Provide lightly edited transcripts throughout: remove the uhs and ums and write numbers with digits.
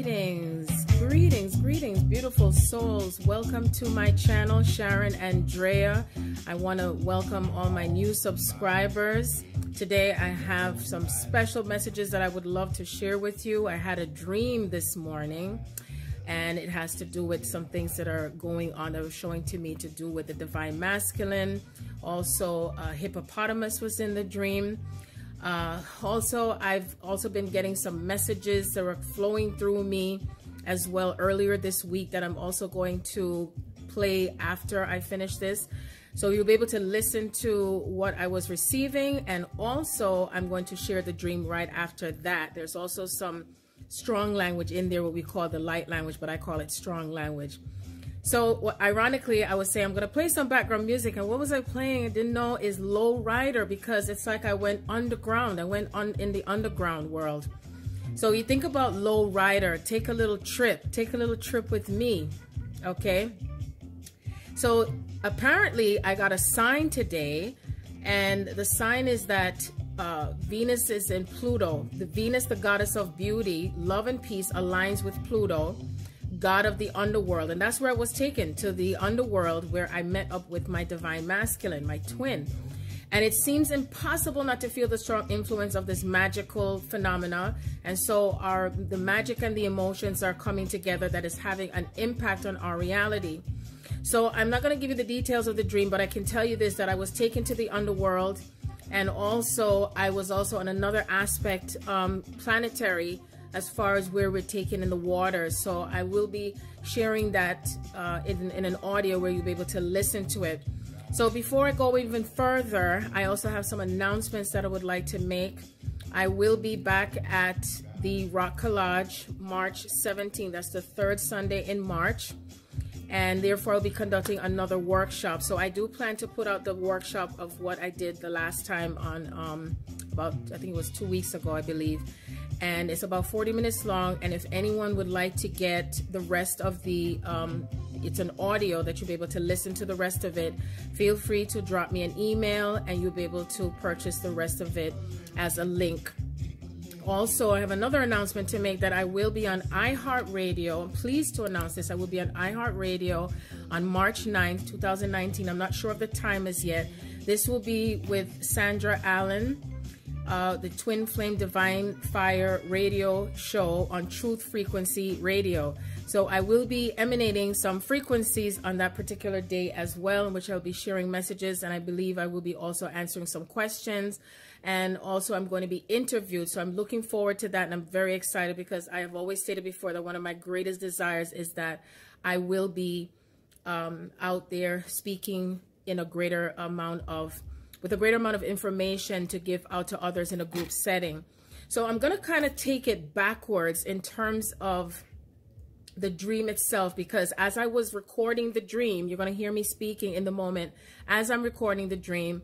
Greetings, beautiful souls. Welcome to my channel, Sharon, Andrea. I want to welcome all my new subscribers. Today I have some special messages that I would love to share with you. I had a dream this morning, and it has to do with some things that are going on that were showing to me to do with the Divine Masculine. Also, Hippopotamus was in the dream. Also, I've also been getting some messages that were flowing through me as well earlier this week that I'm also going to play after I finish this. So you'll be able to listen to what I was receiving, and also I'm going to share the dream right after that. There's also some strong language in there, what we call the light language, but I call it strong language. So ironically, I was saying I'm going to play some background music, and what was I playing? I didn't know is Low Rider, because it's like I went underground. I went on in the underground world. So you think about Low Rider, take a little trip with me, okay? So apparently I got a sign today, and the sign is that Venus is in Pluto. The Venus, the goddess of beauty, love and peace, aligns with Pluto, god of the underworld. And that's where I was taken, to the underworld, where I met up with my Divine Masculine, my twin. And it seems impossible not to feel the strong influence of this magical phenomena. And so the magic and the emotions are coming together that is having an impact on our reality. So I'm not going to give you the details of the dream, but I can tell you this, that I was taken to the underworld. And also, I was also on another aspect, planetary, as far as where we're taken in the water. So I will be sharing that in an audio where you'll be able to listen to it. So before I go even further, I also have some announcements that I would like to make. I will be back at the Rock Collage March 17th. That's the third Sunday in March. And therefore I'll be conducting another workshop. So I do plan to put out the workshop of what I did the last time on about, I think it was 2 weeks ago, I believe. And it's about 40 minutes long. And if anyone would like to get the rest of the, it's an audio that you'll be able to listen to the rest of it, feel free to drop me an email and you'll be able to purchase the rest of it as a link. Also, I have another announcement to make, that I will be on iHeartRadio. I'm pleased to announce this. I will be on iHeartRadio on March 9th, 2019. I'm not sure of the time as yet. This will be with Sandra Allen, the Twin Flame Divine Fire radio show on Truth Frequency Radio. So I will be emanating some frequencies on that particular day as well, in which I'll be sharing messages, and I believe I will be also answering some questions, and also I'm going to be interviewed. So I'm looking forward to that, and I'm very excited, because I have always stated before that one of my greatest desires is that I will be out there speaking in a greater amount of, with a greater amount of information to give out to others in a group setting. So I'm going to kind of take it backwards in terms of the dream itself, because as I was recording the dream, you're going to hear me speaking in the moment as I'm recording the dream.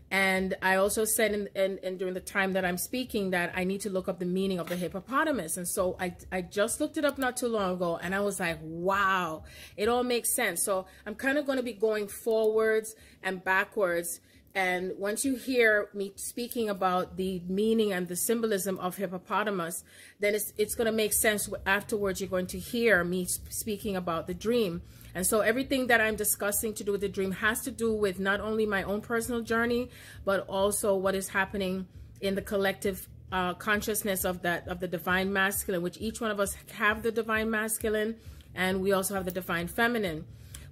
And I also said in during the time that I'm speaking that I need to look up the meaning of the hippopotamus. And so I just looked it up not too long ago, and I was like, wow, it all makes sense. So I'm kind of going to be going forwards and backwards. And once you hear me speaking about the meaning and the symbolism of hippopotamus, then it's going to make sense. Afterwards, you're going to hear me speaking about the dream. And so everything that I'm discussing to do with the dream has to do with not only my own personal journey, but also what is happening in the collective consciousness of the Divine Masculine, which each one of us have the Divine Masculine, and we also have the Divine Feminine.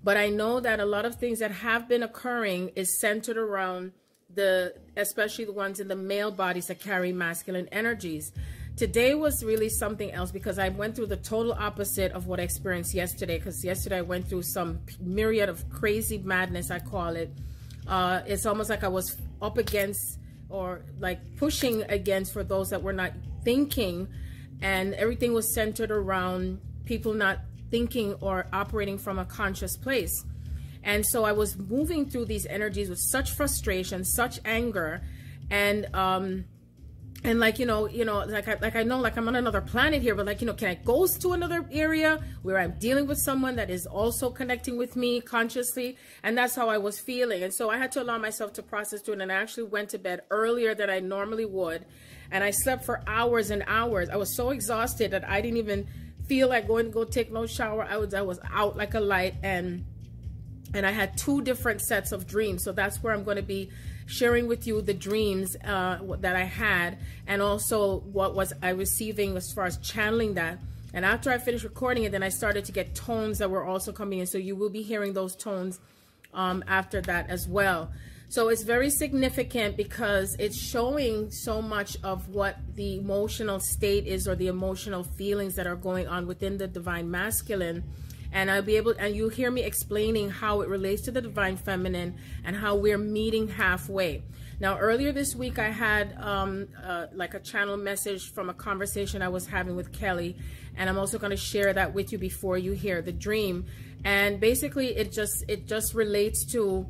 But I know that a lot of things that have been occurring is centered around especially the ones in the male bodies that carry masculine energies. Today was really something else, because I went through the total opposite of what I experienced yesterday, because yesterday I went through some myriad of crazy madness, I call it. It's almost like I was up against, or like pushing against, for those that were not thinking, and everything was centered around people not thinking or operating from a conscious place. And so I was moving through these energies with such frustration, such anger, and like, like I know, like I'm on another planet here, but like, can I go to another area where I'm dealing with someone that is also connecting with me consciously? And that's how I was feeling. And so I had to allow myself to process through it. And I actually went to bed earlier than I normally would. And I slept for hours and hours. I was so exhausted that I didn't even feel like going to go take no shower. I was out like a light, and I had 2 different sets of dreams. So that's where I'm going to be sharing with you the dreams that I had, and also what was I receiving as far as channeling that. And after I finished recording it, then I started to get tones that were also coming in. So you will be hearing those tones after that as well. So it's very significant because it's showing so much of what the emotional state is, or the emotional feelings that are going on within the Divine Masculine. And I'll be able, and you hear me explaining how it relates to the Divine Feminine and how we're meeting halfway. Now, earlier this week, I had like a channel message from a conversation I was having with Kelly, and I'm also going to share that with you before you hear the dream. And basically, it just relates to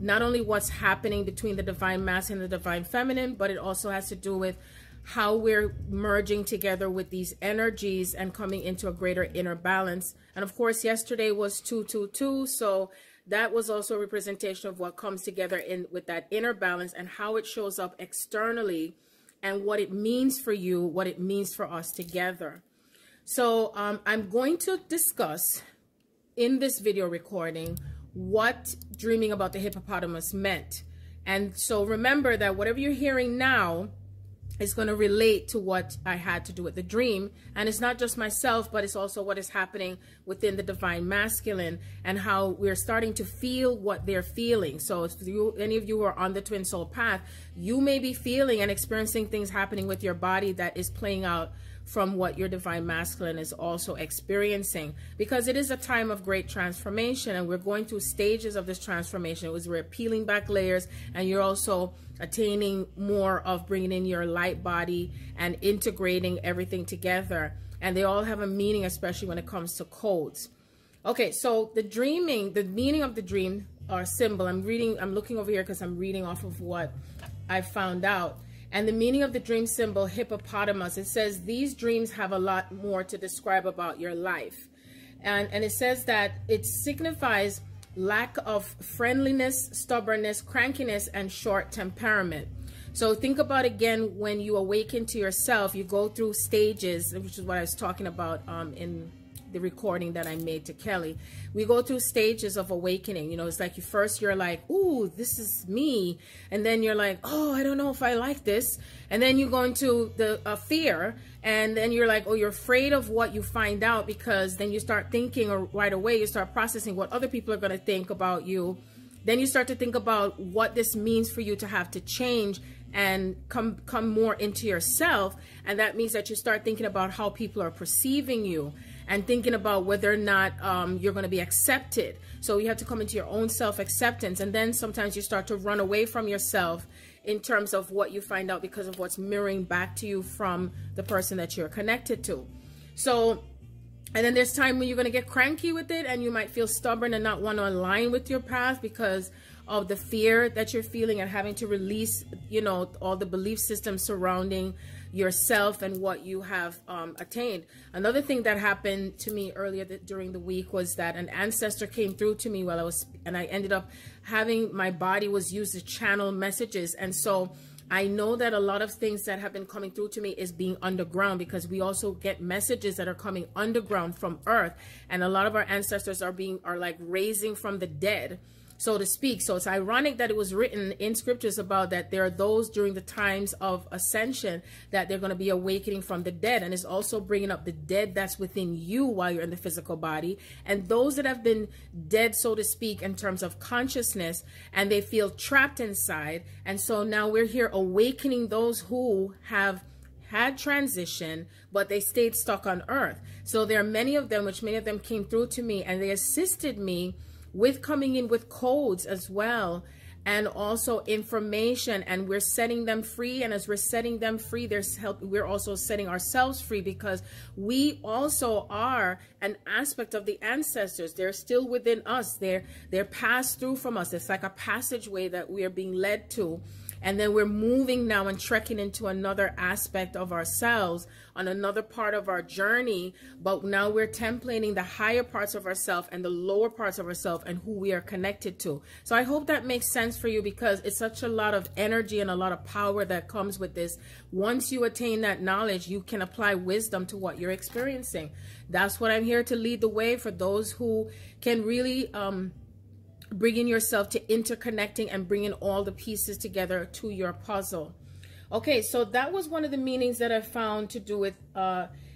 not only what's happening between the Divine Masculine and the Divine Feminine, but it also has to do with how we're merging together with these energies and coming into a greater inner balance. And of course, yesterday was 222, so that was also a representation of what comes together with that inner balance, and how it shows up externally, and what it means for you, what it means for us together. So I'm going to discuss in this video recording what dreaming about the hippopotamus meant. And so remember that whatever you're hearing now is going to relate to what I had to do with the dream. And it's not just myself, but it's also what is happening within the Divine Masculine, and how we're starting to feel what they're feeling. So if any of you are on the twin soul path, you may be feeling and experiencing things happening with your body that is playing out from what your Divine Masculine is also experiencing, because it is a time of great transformation, and we're going through stages of this transformation. We're peeling back layers, and you're also attaining more of bringing in your light body and integrating everything together. And they all have a meaning, especially when it comes to codes. Okay, so the meaning of the dream or symbol, I'm looking over here because I'm reading off of what I found out. And the meaning of the dream symbol, hippopotamus, it says these dreams have a lot more to describe about your life. And it says that it signifies lack of friendliness, stubbornness, crankiness, and short temperament. So think about, again, when you awaken to yourself, you go through stages, which is what I was talking about in the recording that I made to Kelly. We go through stages of awakening. You know, it's like you're like, ooh, this is me. And then you're like, oh, I don't know if I like this. And then you go into the fear. And then you're like, oh, you're afraid of what you find out, because then you start thinking, or right away you start processing what other people are going to think about you. Then you start to think about what this means for you to have to change and come more into yourself. And that means that you start thinking about how people are perceiving you, and thinking about whether or not you're going to be accepted. So you have to come into your own self-acceptance. And then sometimes you start to run away from yourself in terms of what you find out, because of what's mirroring back to you from the person that you're connected to. So, and then there's time when you're going to get cranky with it, and you might feel stubborn and not want to align with your path because of the fear that you're feeling, and having to release, you know, all the belief systems surrounding yourself and what you have attained. Another thing that happened to me earlier during the week was that an ancestor came through to me while I ended up having, my body was used to channel messages. And so I know that a lot of things that have been coming through to me is being underground, because we also get messages that are coming underground from Earth. And a lot of our ancestors are like raising from the dead, so to speak. So it's ironic that it was written in scriptures about that there are those during the times of ascension that they're going to be awakening from the dead. And it's also bringing up the dead that's within you while you're in the physical body, and those that have been dead, so to speak, in terms of consciousness, and they feel trapped inside. And so now we're here awakening those who have had transition, but they stayed stuck on Earth. So there are many of them, which many of them came through to me, and they assisted me with coming in with codes as well, and also information, and we're setting them free. And as we're setting them free, there's help. We're also setting ourselves free, because we also are an aspect of the ancestors. They're still within us. They're passed through from us. It's like a passageway that we are being led to. And then we're moving now and trekking into another aspect of ourselves on another part of our journey. But now we're templating the higher parts of ourselves and the lower parts of ourselves and who we are connected to. So I hope that makes sense for you, because it's such a lot of energy and a lot of power that comes with this. Once you attain that knowledge, you can apply wisdom to what you're experiencing. That's what I'm here to lead the way for those who can really bring in yourself to interconnecting and bringing all the pieces together to your puzzle. Okay, so that was one of the meanings that I found to do with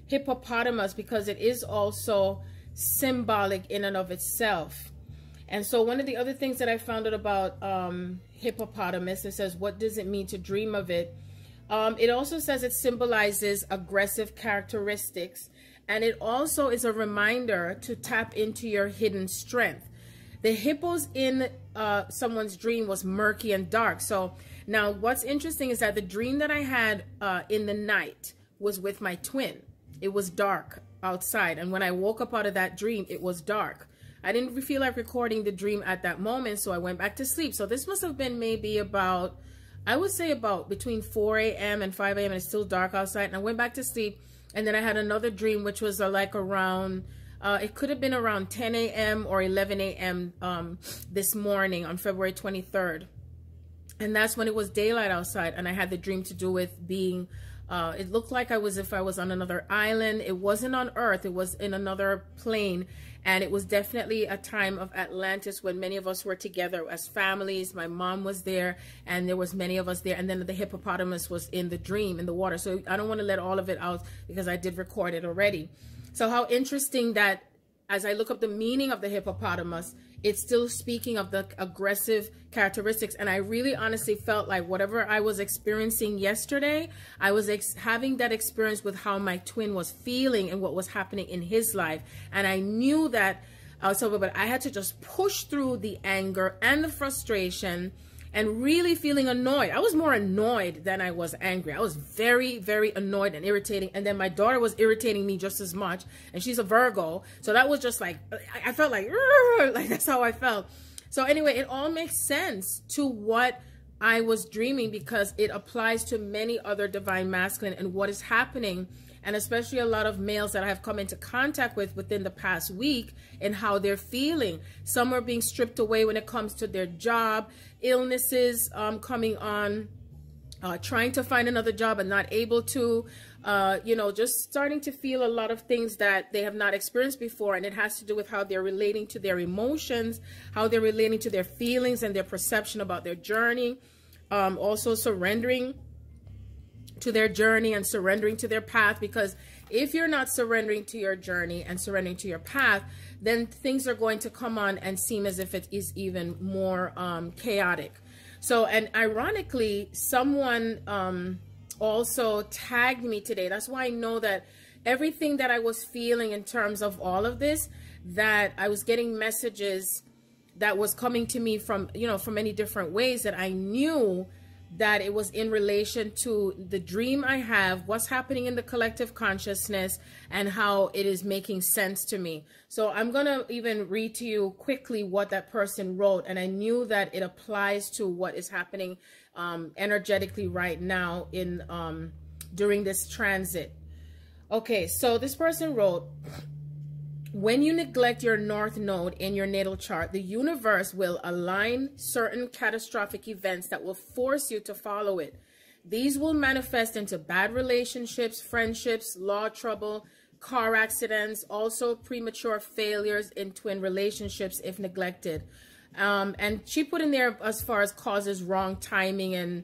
hippopotamus, because it is also symbolic in and of itself. And so one of the other things that I found out about hippopotamus, it says, what does it mean to dream of it? It also says it symbolizes aggressive characteristics, and it also is a reminder to tap into your hidden strength. The hippos in someone's dream was murky and dark. So now what's interesting is that the dream that I had in the night was with my twin. It was dark outside. And when I woke up out of that dream, it was dark. I didn't feel like recording the dream at that moment, so I went back to sleep. So this must have been maybe about, I would say about between 4 a.m. and 5 a.m. and it's still dark outside. And I went back to sleep. And then I had another dream, which was like around... it could have been around 10 a.m. or 11 a.m. This morning on February 23rd. And that's when it was daylight outside. And I had the dream to do with being, it looked like if I was on another island. It wasn't on Earth. It was in another plane. And it was definitely a time of Atlantis when many of us were together as families. My mom was there and there was many of us there. And then the hippopotamus was in the dream, in the water. So I don't want to let all of it out because I did record it already. So how interesting that as I look up the meaning of the hippopotamus, it's still speaking of the aggressive characteristics. And I really honestly felt like whatever I was experiencing yesterday, I was having that experience with how my twin was feeling and what was happening in his life. And I knew that, but I had to just push through the anger and the frustration and really feeling annoyed. I was more annoyed than I was angry. I was very, very annoyed and irritating. And then my daughter was irritating me just as much. And she's a Virgo. So that was just like, I felt like that's how I felt. So anyway, it all makes sense to what I was dreaming, because it applies to many other divine masculine and what is happening. And especially a lot of males that I have come into contact with within the past week and how they're feeling. Some are being stripped away when it comes to their job, illnesses coming on, trying to find another job and not able to, you know, just starting to feel a lot of things that they have not experienced before. And it has to do with how they're relating to their emotions, how they're relating to their feelings and their perception about their journey. Also surrendering to their journey and surrendering to their path, because if you're not surrendering to your journey and surrendering to your path, then things are going to come on and seem as if it is even more chaotic. So, and ironically, someone also tagged me today. That's why I know that everything that I was feeling in terms of all of this, that I was getting messages that was coming to me from, you know, from many different ways, that I knew that it was in relation to the dream I have, what's happening in the collective consciousness, and how it is making sense to me. So I'm going to even read to you quickly what that person wrote. And I knew that it applies to what is happening energetically right now in during this transit. Okay, so this person wrote, when you neglect your North Node in your natal chart, the universe will align certain catastrophic events that will force you to follow it. These will manifest into bad relationships, friendships, law trouble, car accidents, also premature failures in twin relationships if neglected. And she put in there as far as causes wrong timing and,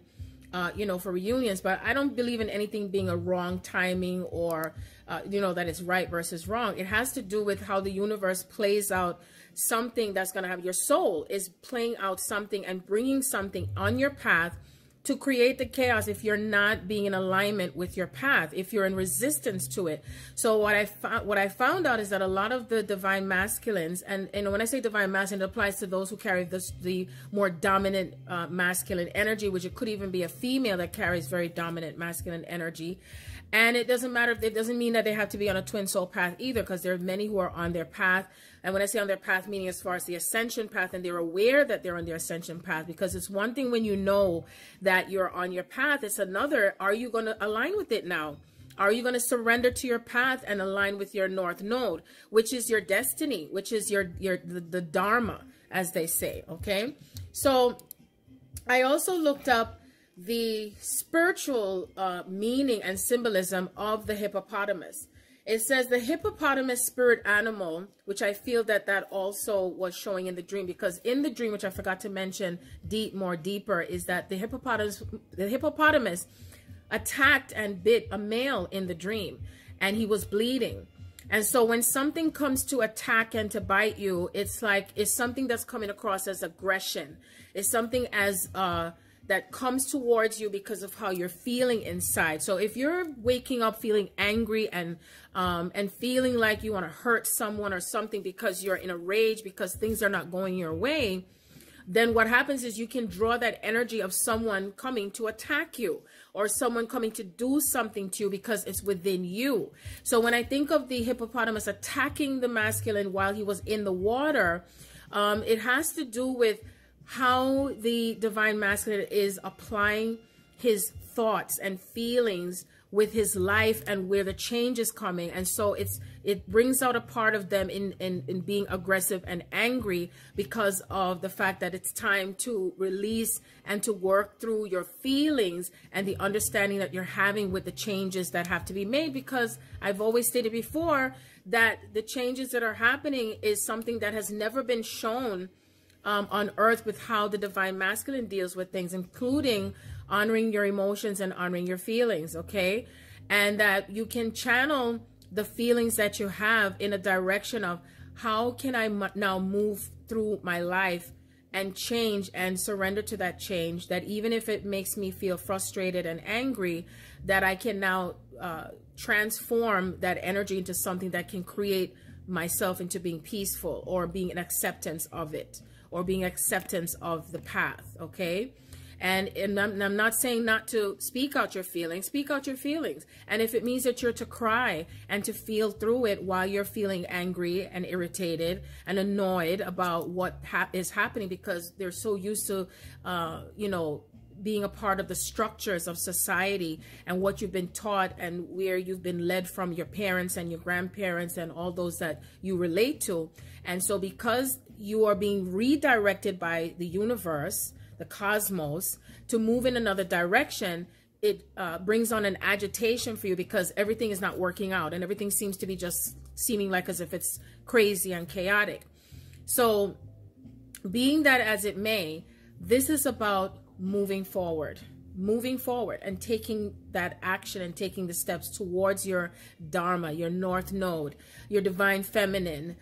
you know, for reunions, but I don't believe in anything being a wrong timing or, you know, that it's right versus wrong. It has to do with how the universe plays out something that's going to have your soul is playing out something and bringing something on your path to create the chaos if you're not being in alignment with your path, if you're in resistance to it. So what I found out is that a lot of the divine masculines, and when I say divine masculine, it applies to those who carry the more dominant masculine energy, which it could even be a female that carries very dominant masculine energy. And it doesn't matter if it doesn't mean that they have to be on a twin soul path either, because there are many who are on their path. And when I say on their path, meaning as far as the ascension path, and they're aware that they're on their ascension path, because it's one thing when you know that you're on your path. It's another, are you going to align with it now? Are you going to surrender to your path and align with your North Node, which is your destiny, which is the Dharma, as they say, okay? So I also looked up the spiritual meaning and symbolism of the hippopotamus. It says the hippopotamus spirit animal, which I feel that also was showing in the dream, because in the dream, which I forgot to mention more deeper, is that the hippopotamus attacked and bit a male in the dream, and he was bleeding. And so when something comes to attack and to bite you, it's like it's something that's coming across as aggression. It's something as that comes towards you because of how you're feeling inside. So if you're waking up feeling angry and feeling like you want to hurt someone or something because you're in a rage because things are not going your way, then what happens is you can draw that energy of someone coming to attack you or someone coming to do something to you because it's within you. So when I think of the hippopotamus attacking the masculine while he was in the water, it has to do with how the divine masculine is applying his thoughts and feelings with his life and where the change is coming. And so it brings out a part of them in being aggressive and angry because of the fact that it's time to release and to work through your feelings and the understanding that you're having with the changes that have to be made. Because I've always stated before that the changes that are happening is something that has never been shown on earth with how the divine masculine deals with things, including honoring your emotions and honoring your feelings, okay? And that you can channel the feelings that you have in a direction of how can I now move through my life and change and surrender to that change, that even if it makes me feel frustrated and angry, that I can now transform that energy into something that can create myself into being peaceful or being an acceptance of it, or being acceptance of the path, okay? And I'm not saying not to speak out your feelings. Speak out your feelings. And if it means that you're to cry and to feel through it while you're feeling angry and irritated and annoyed about what is happening, because they're so used to, you know, being a part of the structures of society and what you've been taught and where you've been led from your parents and your grandparents and all those that you relate to. And so because you are being redirected by the universe, the cosmos, to move in another direction, it brings on an agitation for you because everything is not working out and everything seems to be just seeming like as if it's crazy and chaotic. So being that as it may, this is about moving forward and taking that action and taking the steps towards your Dharma, your North Node, your divine feminine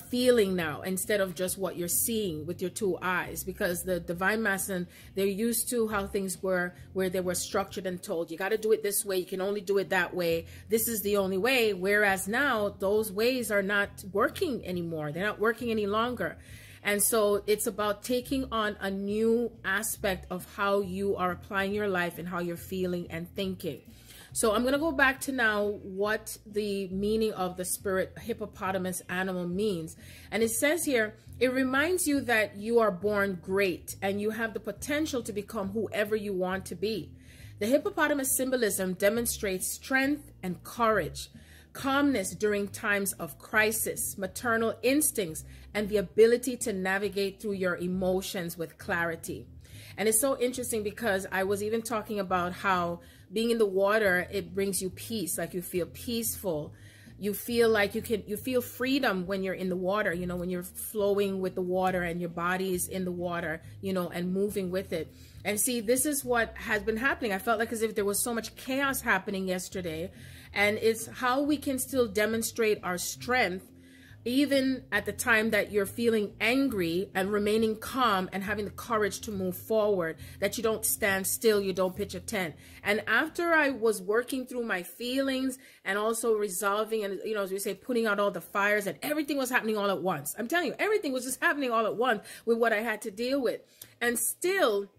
feeling now, instead of just what you're seeing with your two eyes. Because the divine masculine, they're used to how things were, where they were structured and told, you got to do it this way, you can only do it that way, this is the only way. Whereas now those ways are not working anymore, they're not working any longer. And so it's about taking on a new aspect of how you are applying your life and how you're feeling and thinking. So I'm going to go back to now what the meaning of the spirit hippopotamus animal means. And it says here, it reminds you that you are born great and you have the potential to become whoever you want to be. The hippopotamus symbolism demonstrates strength and courage, calmness during times of crisis, maternal instincts, and the ability to navigate through your emotions with clarity. And it's so interesting because I was even talking about how being in the water, it brings you peace, like you feel peaceful. You feel like you feel freedom when you're in the water, you know, when you're flowing with the water and your body is in the water, you know, and moving with it. And see, this is what has been happening. I felt like as if there was so much chaos happening yesterday. And it's how we can still demonstrate our strength even at the time that you're feeling angry, and remaining calm and having the courage to move forward, that you don't stand still, you don't pitch a tent. And after I was working through my feelings and also resolving and, you know, as we say, putting out all the fires, and everything was happening all at once. I'm telling you, everything was just happening all at once with what I had to deal with. And still,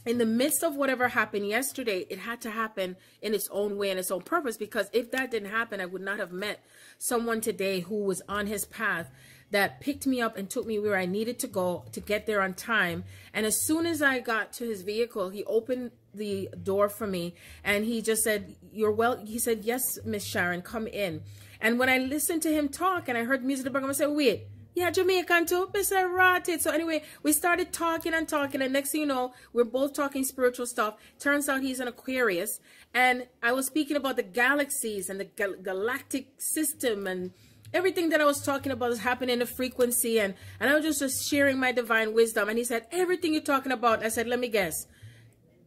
in the midst of whatever happened yesterday, it had to happen in its own way and its own purpose, because if that didn't happen, I would not have met someone today who was on his path that picked me up and took me where I needed to go to get there on time. And as soon as I got to his vehicle, he opened the door for me and he just said, "You're well." He said, "Yes, Miss Sharon, come in." And when I listened to him talk and I heard music in the background, I said, "Wait, yeah, Jamaican too, Mr. Rotted." So anyway, we started talking and talking, and next thing you know, we're both talking spiritual stuff. Turns out he's an Aquarius, and I was speaking about the galaxies and the galactic system, and everything that I was talking about is happening in the frequency, and I was just sharing my divine wisdom. And he said, "Everything you're talking about," I said, "Let me guess,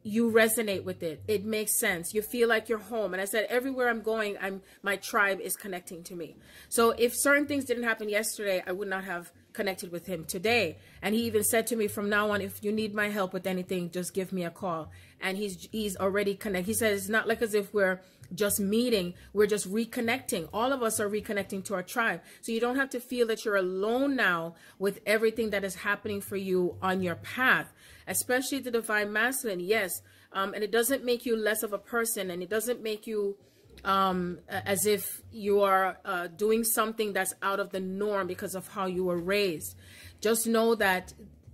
you resonate with it. It makes sense. You feel like you're home." And I said, "Everywhere I'm going, my tribe is connecting to me." So if certain things didn't happen yesterday, I would not have connected with him today. And he even said to me, "From now on, if you need my help with anything, just give me a call." And he's already connected. He said, "It's not like as if we're just meeting, we're just reconnecting. All of us are reconnecting to our tribe. So you don't have to feel that you're alone now with everything that is happening for you on your path." Especially the Divine Masculine, yes. And it doesn't make you less of a person, and it doesn't make you as if you are doing something that's out of the norm because of how you were raised. Just know that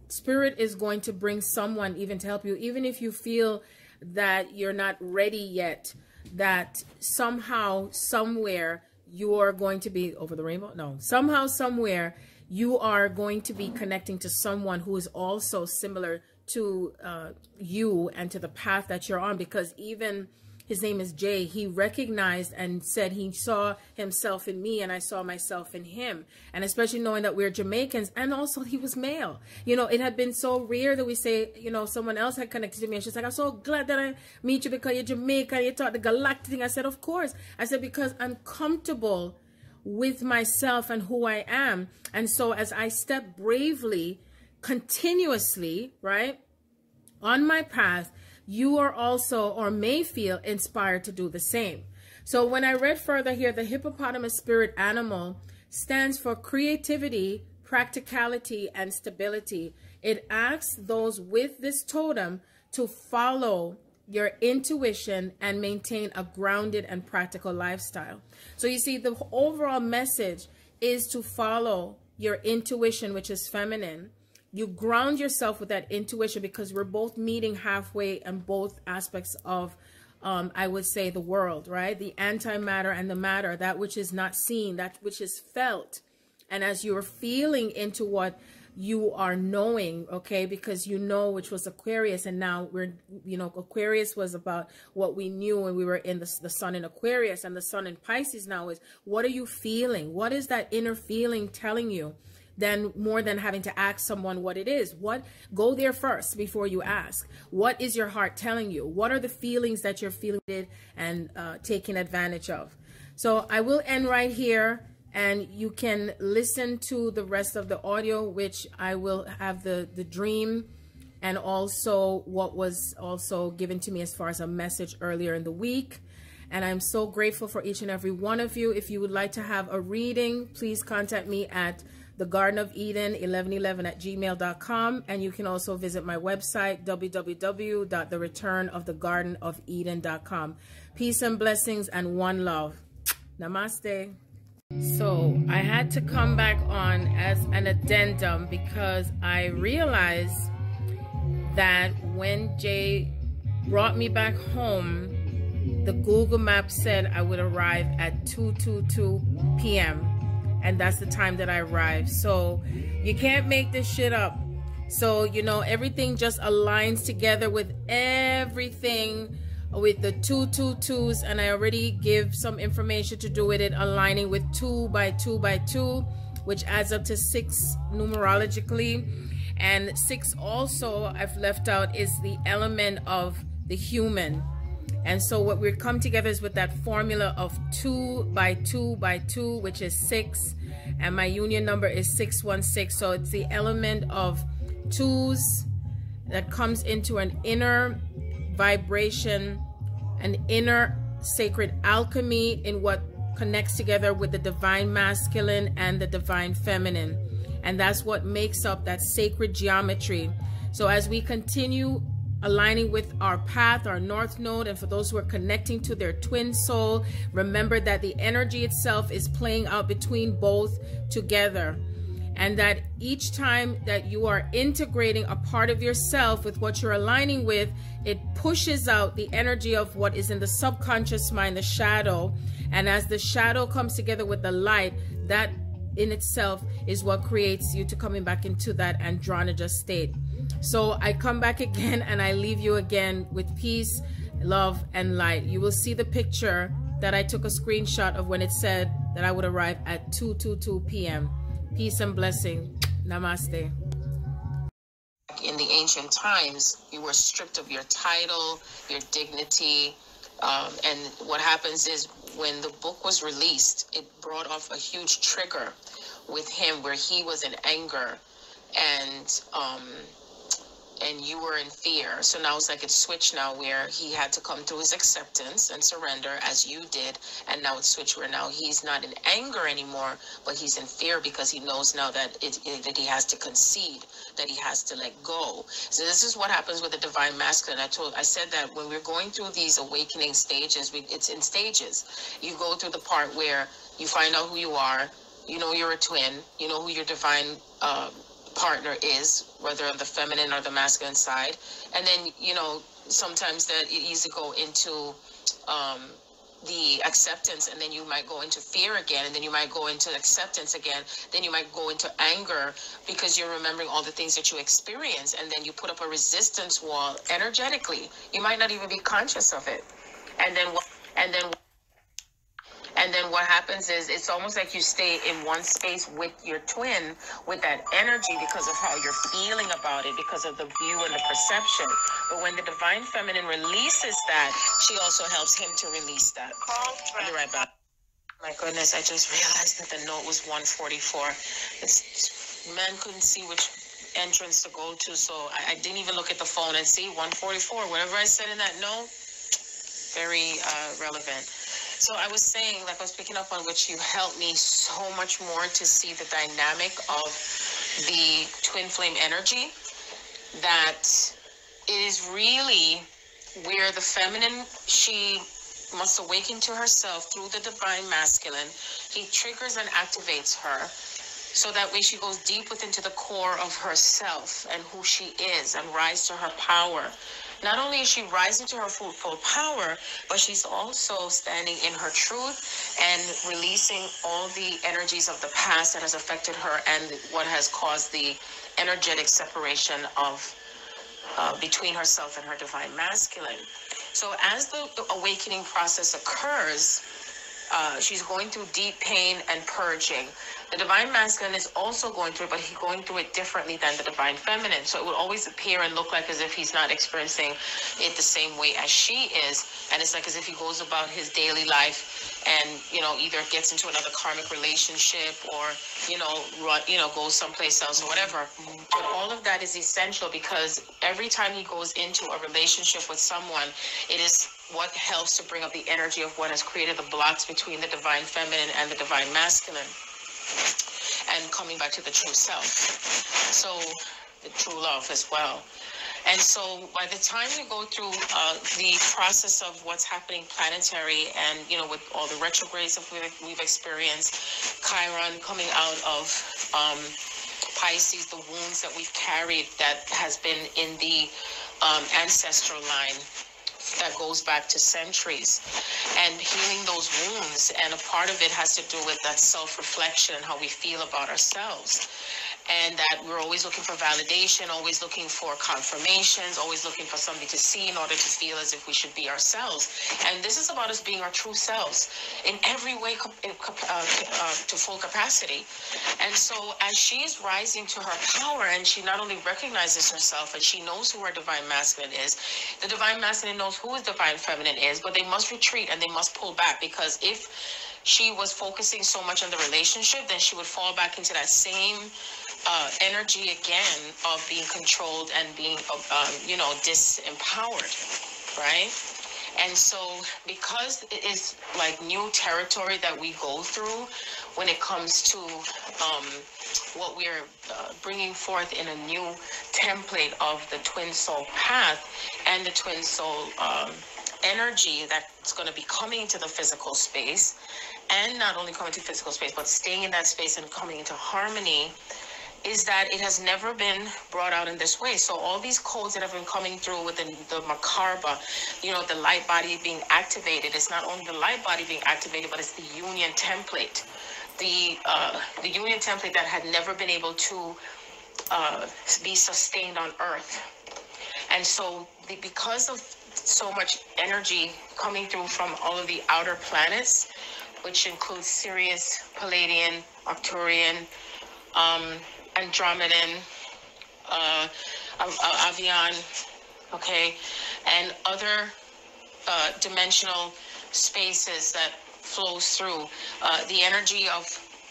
Spirit is going to bring someone even to help you, even if you feel that you're not ready yet, that somehow, somewhere, you are going to be over the rainbow. No, somehow, somewhere, you are going to be connecting to someone who is also similar to you and to the path that you're on, because even his name is Jay, he recognized and said he saw himself in me and I saw myself in him. And especially knowing that we're Jamaicans, and also he was male. You know, it had been so rare that we say, you know, someone else had connected to me, and she's like, "I'm so glad that I meet you because you're Jamaican, you taught the galactic thing." I said, "Of course." I said, "Because I'm comfortable with myself and who I am." And so as I step bravely, continuously, right, on my path, you are also, or may feel inspired to do the same. So when I read further here, the hippopotamus spirit animal stands for creativity, practicality, and stability. It asks those with this totem to follow your intuition and maintain a grounded and practical lifestyle. So you see, the overall message is to follow your intuition, which is feminine. You ground yourself with that intuition, because we're both meeting halfway in both aspects of, I would say, the world, right? The antimatter and the matter, that which is not seen, that which is felt. And as you're feeling into what you are knowing, okay, because you know, which was Aquarius, and now we're, you know, Aquarius was about what we knew when we were in the sun in Aquarius, and the sun in Pisces now is, what are you feeling? What is that inner feeling telling you? Then more than having to ask someone what it is, go there first before you ask. What is your heart telling you? What are the feelings that you're feeling and taking advantage of? So I will end right here, and you can listen to the rest of the audio, which I will have the dream, and also what was also given to me as far as a message earlier in the week. And I'm so grateful for each and every one of you. If you would like to have a reading, please contact me at the Garden of Eden 1111@gmail.com, and you can also visit my website www.thereturnofthegardenofeden.com. Peace and blessings and one love. Namaste. So I had to come back on as an addendum because I realized that when Jay brought me back home, the Google Maps said I would arrive at 2:22 p.m. and that's the time that I arrived. So you can't make this shit up. So, you know, everything just aligns together with everything, with the 222s, and I already give some information to do with it, aligning with 2 by 2 by 2, which adds up to 6 numerologically. And 6 also, I've left out, is the element of the human. And so what we've come together is with that formula of 2 by 2 by 2, which is 6. And my union number is 616. So it's the element of 2s that comes into an inner vibration, an inner sacred alchemy in what connects together with the divine masculine and the divine feminine. And that's what makes up that sacred geometry. So as we continue aligning with our path, our north node, and for those who are connecting to their twin soul, remember that the energy itself is playing out between both together. And that each time that you are integrating a part of yourself with what you're aligning with, it pushes out the energy of what is in the subconscious mind, the shadow. And as the shadow comes together with the light, that in itself is what creates you to coming back into that androgyny state. So I come back again and I leave you again with peace, love, and light. You will see the picture that I took a screenshot of when it said that I would arrive at 2:22 p.m. Peace and blessing. Namaste. In the ancient times, you were stripped of your title, your dignity, and what happens is when the book was released, it brought off a huge trigger with him where he was in anger and you were in fear. So now it's like it's switched now where he had to come to his acceptance and surrender as you did. And now it's switched where now he's not in anger anymore, but he's in fear because he knows now that that he has to concede, that he has to let go. So this is what happens with the Divine Masculine. I said that when we're going through these awakening stages, it's in stages. You go through the part where you find out who you are, you know you're a twin, you know who your divine partner is, whether on the feminine or the masculine side. And then, you know, sometimes that it easily go into the acceptance, and then you might go into fear again, and then you might go into acceptance again, then you might go into anger because you're remembering all the things that you experienced, and then you put up a resistance wall energetically. You might not even be conscious of it. And then what happens is it's almost like you stay in one space with your twin with that energy because of how you're feeling about it, because of the view and the perception. But when the Divine Feminine releases that, she also helps him to release that. I'll be right back. My goodness, I just realized that the note was 144. Man couldn't see which entrance to go to, so I didn't even look at the phone and see 144. Whatever I said in that note, very relevant. So I was saying, like I was picking up on which you helped me so much more to see the dynamic of the twin flame energy, that it is really where the feminine, she must awaken to herself through the Divine Masculine. He triggers and activates her. So that way she goes deep within to the core of herself and who she is and rise to her power. Not only is she rising to her full power, but she's also standing in her truth and releasing all the energies of the past that has affected her and what has caused the energetic separation of between herself and her Divine Masculine. So as the awakening process occurs, she's going through deep pain and purging. The Divine Masculine is also going through it, but he's going through it differently than the Divine Feminine. So it will always appear and look like as if he's not experiencing it the same way as she is. And it's like as if he goes about his daily life and, you know, either gets into another karmic relationship or, goes someplace else or whatever. But all of that is essential because every time he goes into a relationship with someone, it is what helps to bring up the energy of what has created the blocks between the Divine Feminine and the Divine Masculine, and coming back to the true self, so the true love as well. And so by the time you go through the process of what's happening planetary and, you know, with all the retrogrades that we've experienced, Chiron coming out of Pisces, the wounds that we've carried that has been in the ancestral line that goes back to centuries, and healing those wounds. And a part of it has to do with that self-reflection and how we feel about ourselves. And that we're always looking for validation, always looking for confirmations, always looking for somebody to see in order to feel as if we should be ourselves. And this is about us being our true selves in every way to full capacity. And so as she is rising to her power and she not only recognizes herself and she knows who her Divine Masculine is, the Divine Masculine knows who his Divine Feminine is, but they must retreat and they must pull back, because if she was focusing so much on the relationship, then she would fall back into that same energy again of being controlled and being, disempowered, right? And so because it is like new territory that we go through when it comes to what we're bringing forth in a new template of the twin soul path and the twin soul energy that's going to be coming into the physical space, and not only coming to physical space, but staying in that space and coming into harmony, is that it has never been brought out in this way. So all these codes that have been coming through with the Makarba, the light body being activated, it's not only the light body being activated, but it's the union template. The union template that had never been able to be sustained on Earth. And so because of so much energy coming through from all of the outer planets, which includes Sirius, Palladian, Arcturian, Andromedan, Avian, okay, and other dimensional spaces that flows through. The energy of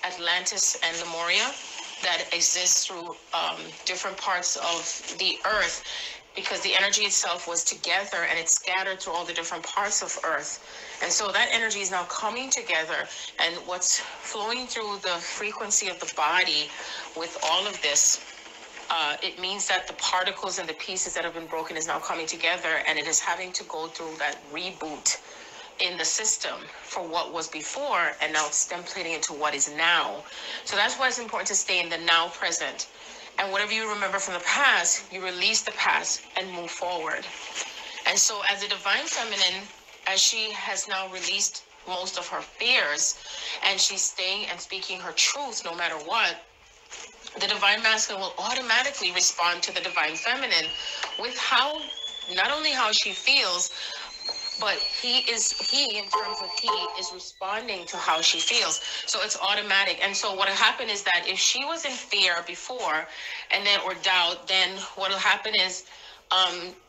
Atlantis and Lemuria that exists through different parts of the Earth, because the energy itself was together and it's scattered through all the different parts of Earth. And so that energy is now coming together, and what's flowing through the frequency of the body with all of this, it means that the particles and the pieces that have been broken is now coming together, and it is having to go through that reboot in the system for what was before, and now it's templating into what is now. So that's why it's important to stay in the now present. And whatever you remember from the past, you release the past and move forward. And so as a divine feminine, as she has now released most of her fears, and she's staying and speaking her truth no matter what, the divine masculine will automatically respond to the divine feminine with not only how she feels, but he in terms of he is responding to how she feels. So it's automatic. And so what will happen is that if she was in fear before or doubt, then what will happen is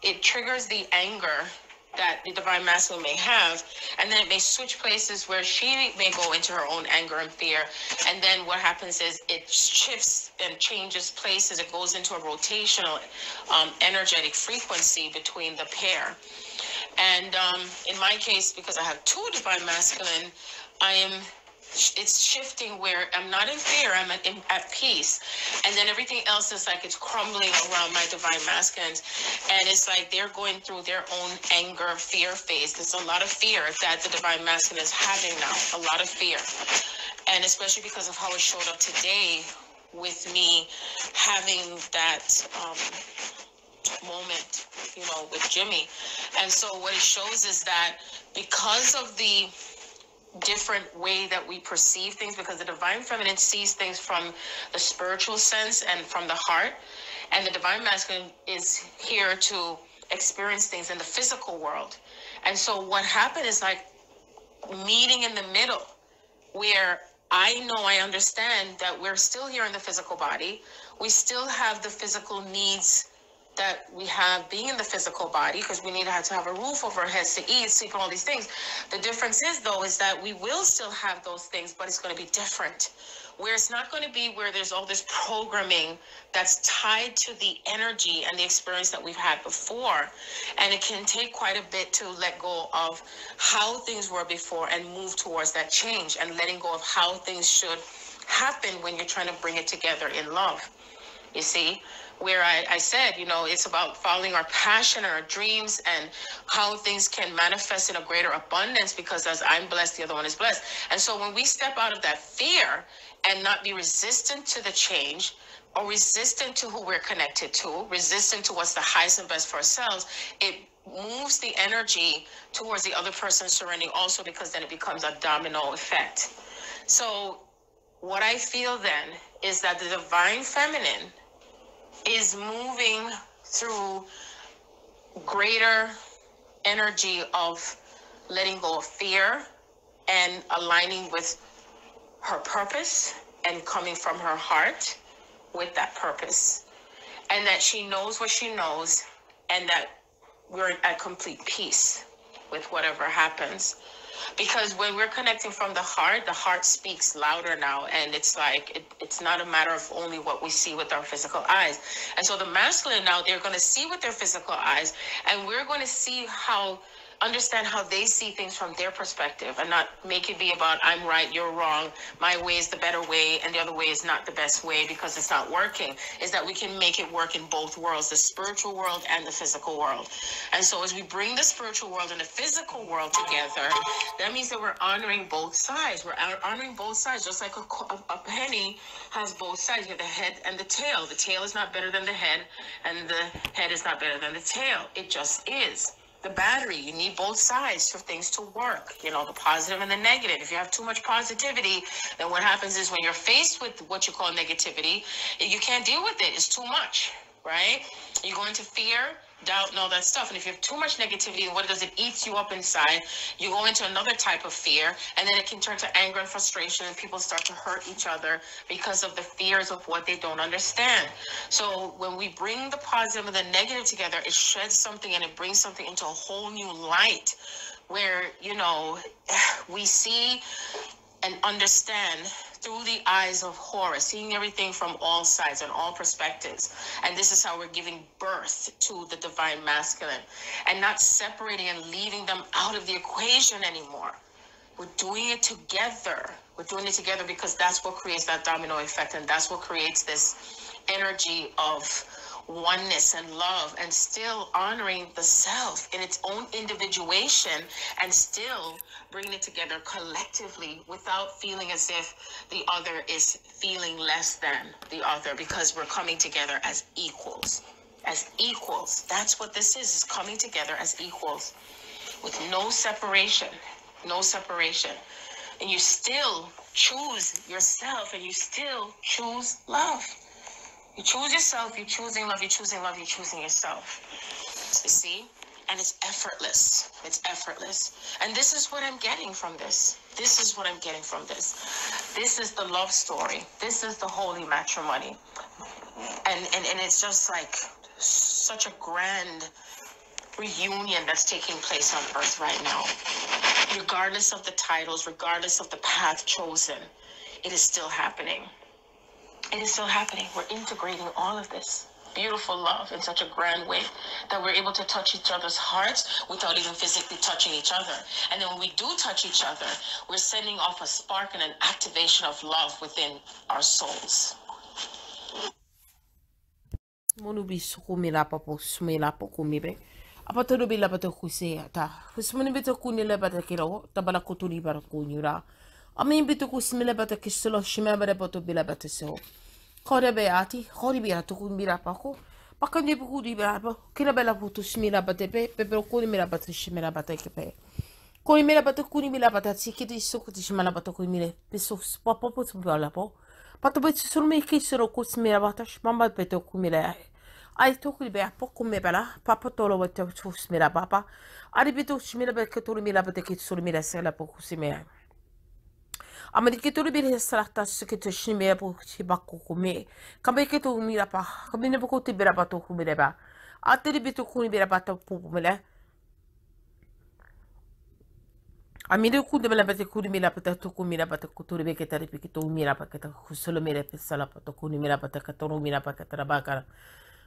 it triggers the anger that the divine masculine may have, and then it may switch places where she may go into her own anger and fear. And then what happens is it shifts and changes places. It goes into a rotational energetic frequency between the pair. And in my case, because I have two divine masculine, it's shifting where I'm not in fear, I'm at peace. And then everything else is like it's crumbling around my divine masculines. And it's like they're going through their own anger, fear phase. There's a lot of fear that the divine masculine is having now, a lot of fear. And especially because of how it showed up today with me having that moment, with Jimmy. And so what it shows is that because of the different way that we perceive things, because the divine feminine sees things from the spiritual sense and from the heart, and the divine masculine is here to experience things in the physical world. And so what happened is like meeting in the middle, where I understand that we're still here in the physical body. We still have the physical needs that we have being in the physical body, because we need to have a roof over our heads to eat, sleep, and all these things. The difference is, though, is that we will still have those things, but it's going to be different. Where it's not going to be where there's all this programming that's tied to the energy and the experience that we've had before. And it can take quite a bit to let go of how things were before and move towards that change, and letting go of how things should happen when you're trying to bring it together in love. You see, where I said, it's about following our passion, our dreams, and how things can manifest in a greater abundance, because as I'm blessed, the other one is blessed. And so when we step out of that fear and not be resistant to the change, or resistant to who we're connected to, resistant to what's the highest and best for ourselves, it moves the energy towards the other person surrendering also, because then it becomes a domino effect. So what I feel then is that the divine feminine is moving through greater energy of letting go of fear and aligning with her purpose and coming from her heart with that purpose. And that she knows what she knows, and that we're at complete peace with whatever happens. Because when we're connecting from the heart speaks louder now. And it's like, it's not a matter of only what we see with our physical eyes. And so the masculine now, they're going to see with their physical eyes, and we're going to see how understand how they see things from their perspective and not make it be about I'm right, you're wrong, my way is the better way and the other way is not the best way because it's not working, is that we can make it work in both worlds, the spiritual world and the physical world. And so as we bring the spiritual world and the physical world together, that means that we're honoring both sides. We're honoring both sides, just like a penny has both sides. You have the head and the tail. The tail is not better than the head, and the head is not better than the tail. It just is. The battery, you need both sides for things to work, you know, the positive and the negative. If you have too much positivity, then what happens is when you're faced with what you call negativity, you can't deal with it. It's too much, right? You go into fear, doubt, and all that stuff. And if you have too much negativity, what it does, it eats you up inside. You go into another type of fear, and then it can turn to anger and frustration, and people start to hurt each other because of the fears of what they don't understand. So when we bring the positive and the negative together, it sheds something and it brings something into a whole new light where, you know, we see and understand through the eyes of Horus, seeing everything from all sides and all perspectives. And this is how we're giving birth to the divine masculine and not separating and leaving them out of the equation anymore. We're doing it together. We're doing it together because that's what creates that domino effect. And that's what creates this energy of oneness and love, and still honoring the self in its own individuation and still bringing it together collectively without feeling as if the other is feeling less than the other, because we're coming together as equals. As equals. That's what this is coming together as equals with no separation. No separation. And you still choose yourself and you still choose love. You choose yourself, you're choosing love, you're choosing love, you're choosing yourself. You see? And it's effortless. It's effortless. And this is what I'm getting from this. This is what I'm getting from this. This is the love story. This is the holy matrimony. And it's just like such a grand reunion that's taking place on earth right now. Regardless of the titles, regardless of the path chosen, it is still happening. It is still happening. We're integrating all of this beautiful love in such a grand way that we're able to touch each other's hearts without even physically touching each other. And then when we do touch each other, we're sending off a spark and an activation of love within our souls. Monubi sukumila papo sumila pokumibe. Apatodo bila pato kusea ta. Fusmuni bito kunile bata kiro tabala kuturi bara kunyura. Amin bito kusmile bata kisolo shime bara pato bila bata so. Kore beati, kore beato kumira pako. Pakande bukudi bara kira bela puto smila bata pe kuni mira bata shimira bata kepe. Koi mira bata kuni mira bata sikiti sokuti shimala bata kuni mire peso papo puto bala po. Pato bito sulme kisoro kusmira bata shmamba beto kumira. Ai toku be apoku me bala papa tolo wata tusmira papa ari bitu smira be keturu mira bate kitsuru mira sela poku sime amari keturu be salata sketu shimira po chibaku kume kabe ketu mira pa kabe ne poku tibira pato kumira ba ateri bitu kuni mira pato pupu mele amire ku de mela bate kuni mira pato toku mira pato kuturu be ketari pe ketu mira pa ketu kusolo mira pe sala pato kuni mira pato keturu mira pa ketara bakara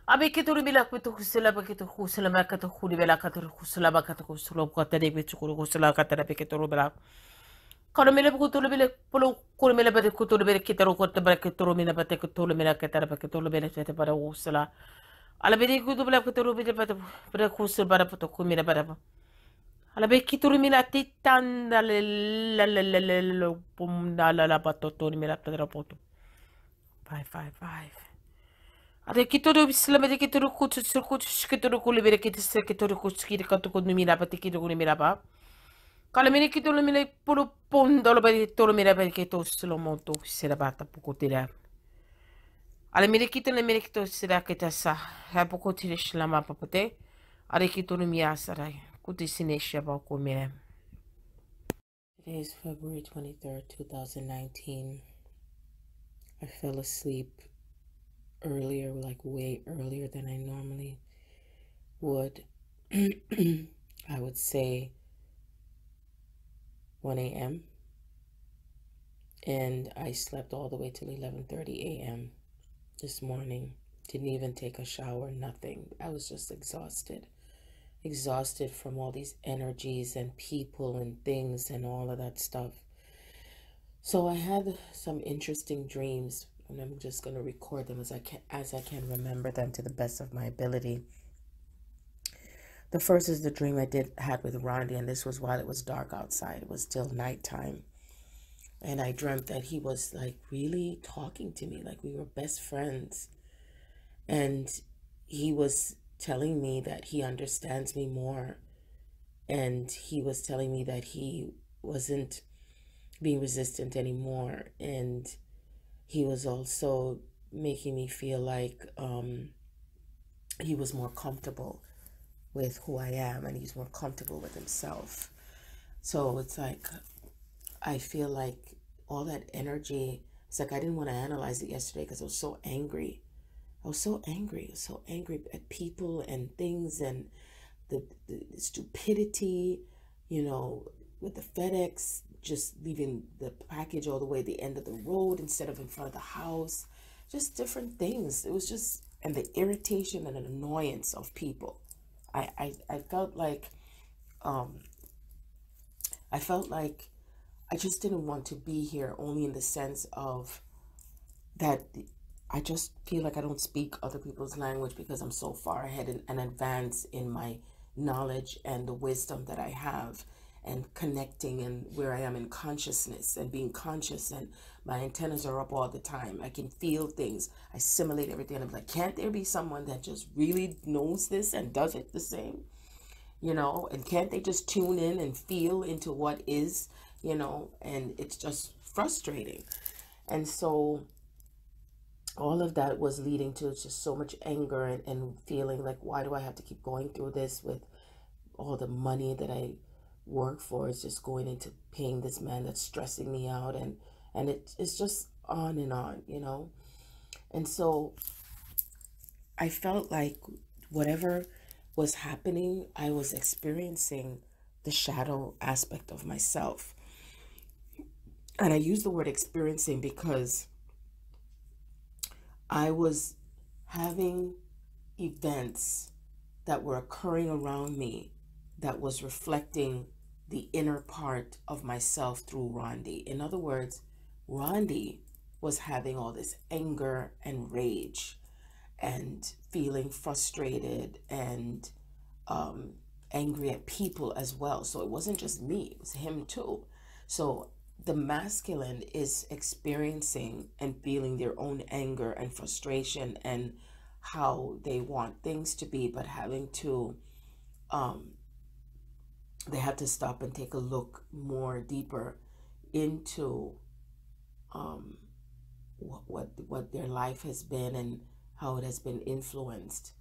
Abi kituru bila kutu kusila ba kitu kusila ba katu kuri bila katu kusila ba katu kusila ba katu debi chukuru kusila katu debi kituru bila. Kalau mila kuturu bila pulu kuri mila ba kuturu bila kituru kutu bila kituru mila ba kuturu mila katu debi kituru bila katu pada kusila. Ala beri kutu bila kuturu bila pada kusila pada pada kuri mila pada. Ala beri kituru mila titan la pum la pato toni mila pada poto. 555. Ada kitoro selama dia kitoro kutu kitoro kuli bere kita kitoro kutu kiri katu kutu mira pa tikiro kuli mira pa. Kalau mira kitoro mira polo pondo lo bere kitoro mira bere kitoro selo monto sera bata poko tira. Ala mira kitoro sera kita sa ha poko tira selama pa pote. Ada kitoro mira sarai kutu sinesha pa ko mira. Today is February 23rd, 2019. I fell asleep earlier, like way earlier than I normally would. I would say 1 a.m. And I slept all the way till 11:30 a.m. this morning. Didn't even take a shower, nothing. I was just exhausted. exhausted from all these energies and people and things and all of that stuff. So I had some interesting dreams, and I'm just going to record them as I can remember them to the best of my ability. The first is the dream I had with Rondi, and this was while it was dark outside. It was still nighttime. And I dreamt that he was like really talking to me, like we were best friends. And he was telling me that he understands me more. And he was telling me that he wasn't being resistant anymore. And he was also making me feel like he was more comfortable with who I am, and he's more comfortable with himself. So it's like, I feel like all that energy, it's like I didn't want to analyze it yesterday because I was so angry. I was so angry. I was so angry at people and things, and the stupidity, you know, with the FedEx just leaving the package all the way at the end of the road instead of in front of the house. Just different things. It was just, and the irritation and annoyance of people. I felt like I just didn't want to be here, only in the sense of that I just feel like I don't speak other people's language because I'm so far ahead and advanced in my knowledge and the wisdom that I have, and connecting and where I am in consciousness and being conscious, and my antennas are up all the time. I can feel things. I assimilate everything. I'm like, can't there be someone that just really knows this and does it the same? You know, and can't they just tune in and feel into what is, you know? And it's just frustrating. And so all of that was leading to just so much anger and feeling like, why do I have to keep going through this with all the money that I work for is just going into paying this man that's stressing me out, and it's just on and on, you know? And so I felt like whatever was happening, I was experiencing the shadow aspect of myself. And I use the word experiencing because I was having events that were occurring around me that was reflecting the inner part of myself through Rondi. In other words, Rondi was having all this anger and rage and feeling frustrated and angry at people as well. So it wasn't just me, it was him too. So the masculine is experiencing and feeling their own anger and frustration and how they want things to be, but having to they have to stop and take a look more deeper into what their life has been and how it has been influenced.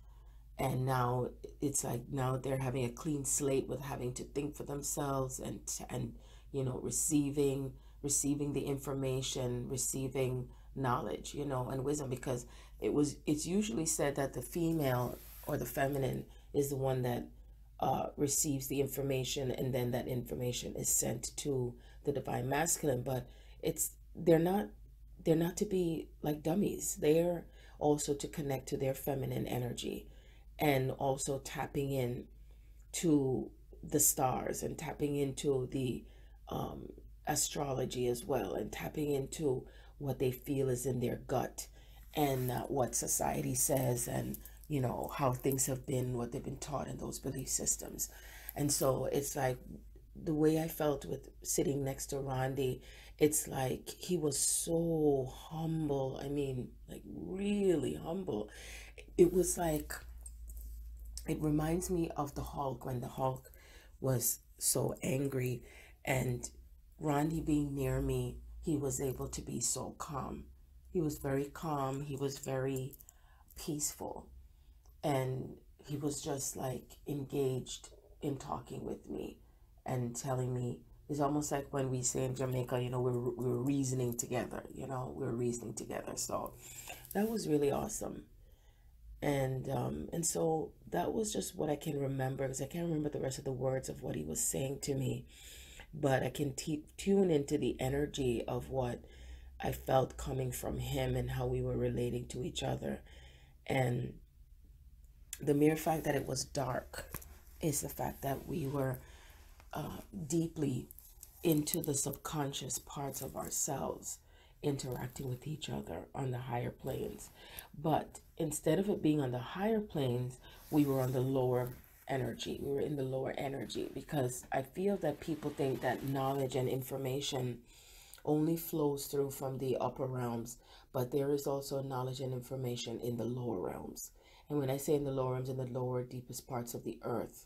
And now it's like, now they're having a clean slate with having to think for themselves and you know, receiving the information, receiving knowledge, you know, and wisdom, because it's usually said that the female or the feminine is the one that receives the information, and then that information is sent to the divine masculine. But they're not to be like dummies. They're also to connect to their feminine energy, and also tapping in to the stars and tapping into the astrology as well, and tapping into what they feel is in their gut, and what society says, and you know how things have been, what they've been taught in those belief systems. And so it's like the way I felt with sitting next to Rondi, it's like he was so humble. I mean, like really humble. It was like, it reminds me of the Hulk, when the Hulk was so angry, and Rondi being near me, he was able to be so calm. He was very calm. He was very peaceful. And he was just like engaged in talking with me and telling me, it's almost like when we say in Jamaica, you know, we're reasoning together, you know, we're reasoning together. So that was really awesome. And so that was just what I can remember, because I can't remember the rest of the words of what he was saying to me, but I can tune into the energy of what I felt coming from him and how we were relating to each other. And the mere fact that it was dark is the fact that we were deeply into the subconscious parts of ourselves interacting with each other on the higher planes. But instead of it being on the higher planes, we were on the lower energy. We were in the lower energy, because I feel that people think that knowledge and information only flows through from the upper realms, but there is also knowledge and information in the lower realms. And when I say in the lower realms, in the lower, deepest parts of the earth,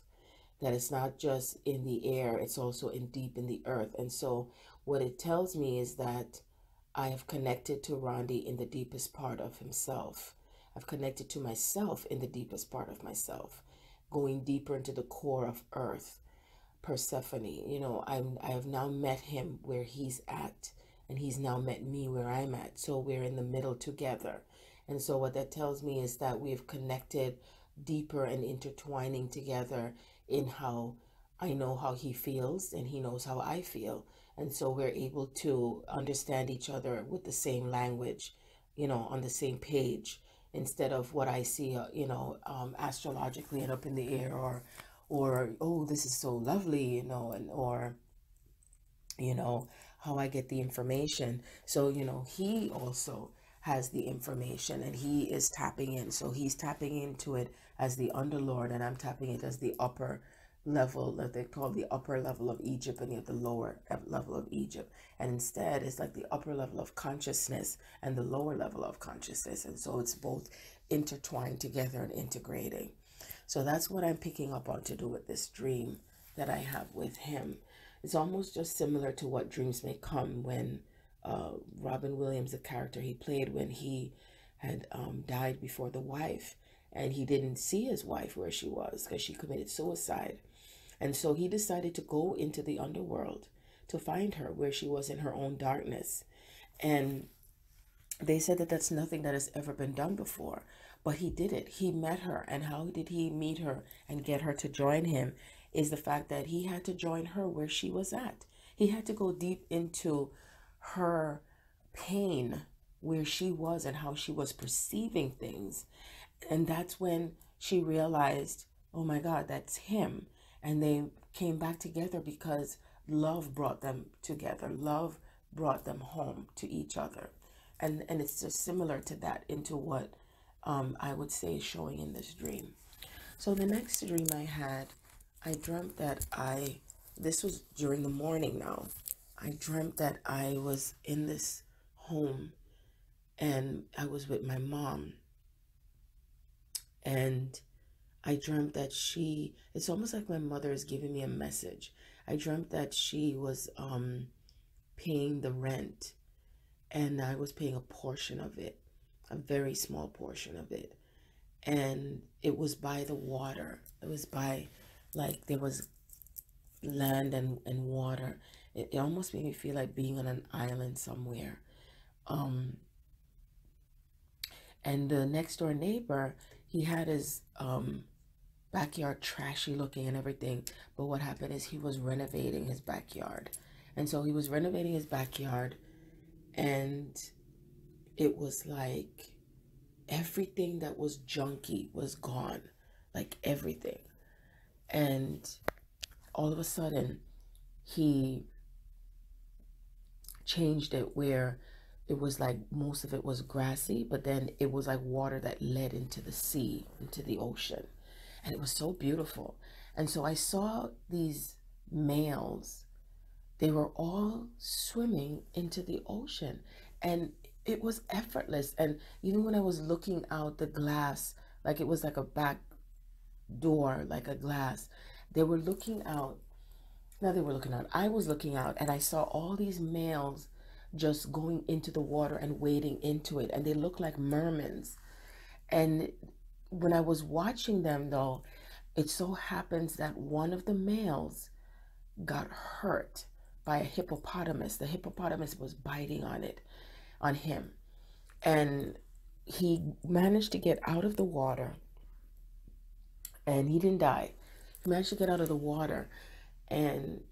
that it's not just in the air, it's also in deep in the earth. And so what it tells me is that I have connected to Rondi in the deepest part of himself. I've connected to myself in the deepest part of myself, going deeper into the core of earth. Persephone, I have now met him where he's at, and he's now met me where I'm at. So we're in the middle together. And so what that tells me is that we've connected deeper and intertwining together in how I know how he feels and he knows how I feel. And so we're able to understand each other with the same language, on the same page, instead of what I see, astrologically and up in the air, or oh, this is so lovely, or how I get the information. So he also has the information, and he is tapping in. So he's tapping into it as the underlord, and I'm tapping it as the upper level, that they call the upper level of Egypt, and you have the lower level of Egypt. And instead, it's like the upper level of consciousness and the lower level of consciousness. And so it's both intertwined together and integrating. So that's what I'm picking up on to do with this dream that I have with him. It's almost just similar to what dreams may come when Robin Williams, the character he played, when he had died before the wife, and he didn't see his wife where she was because she committed suicide. And so he decided to go into the underworld to find her where she was in her own darkness. And they said that that's nothing that has ever been done before, but he did it. He met her. And how did he meet her and get her to join him is the fact that he had to join her where she was at. He had to go deep into her pain, where she was and how she was perceiving things. And that's when she realized, oh my God, that's him. And they came back together because love brought them together. Love brought them home to each other. And it's just similar to that, into what I would say is showing in this dream. So the next dream I had, I dreamt that this was during the morning now. I dreamt that I was in this home and I was with my mom. And I dreamt that it's almost like my mother is giving me a message. I dreamt that she was paying the rent, and I was paying a portion of it, a very small portion of it. And it was by the water. It was by, like, there was land and water. It almost made me feel like being on an island somewhere. And the next door neighbor, he had his backyard trashy looking and everything. But what happened is he was renovating his backyard. And so he was renovating his backyard, and it was like everything that was junky was gone, like everything. And all of a sudden he changed it where it was like most of it was grassy, but then it was like water that led into the sea, into the ocean. And it was so beautiful. And so I saw these males, they were all swimming into the ocean, and it was effortless. And even when I was looking out the glass, like it was like a back door, like a glass, they were looking out. Now they were looking out. I was looking out, and I saw all these males just going into the water and wading into it, and they looked like mermaids. And when I was watching them, though, it so happens that one of the males got hurt by a hippopotamus. The hippopotamus was biting on him, and he managed to get out of the water, and he didn't die. He managed to get out of the water, and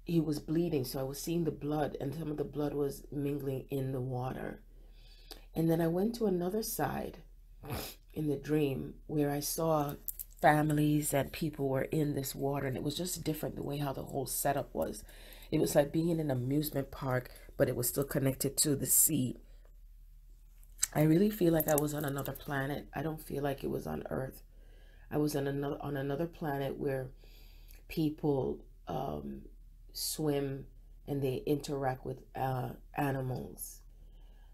he was bleeding. So I was seeing the blood, and some of the blood was mingling in the water. And then I went to another side in the dream where I saw families and people were in this water, and it was just different the way how the whole setup was. It was like being in an amusement park, but it was still connected to the sea. I really feel like I was on another planet. I don't feel like it was on Earth. I was on another planet where people swim and they interact with animals.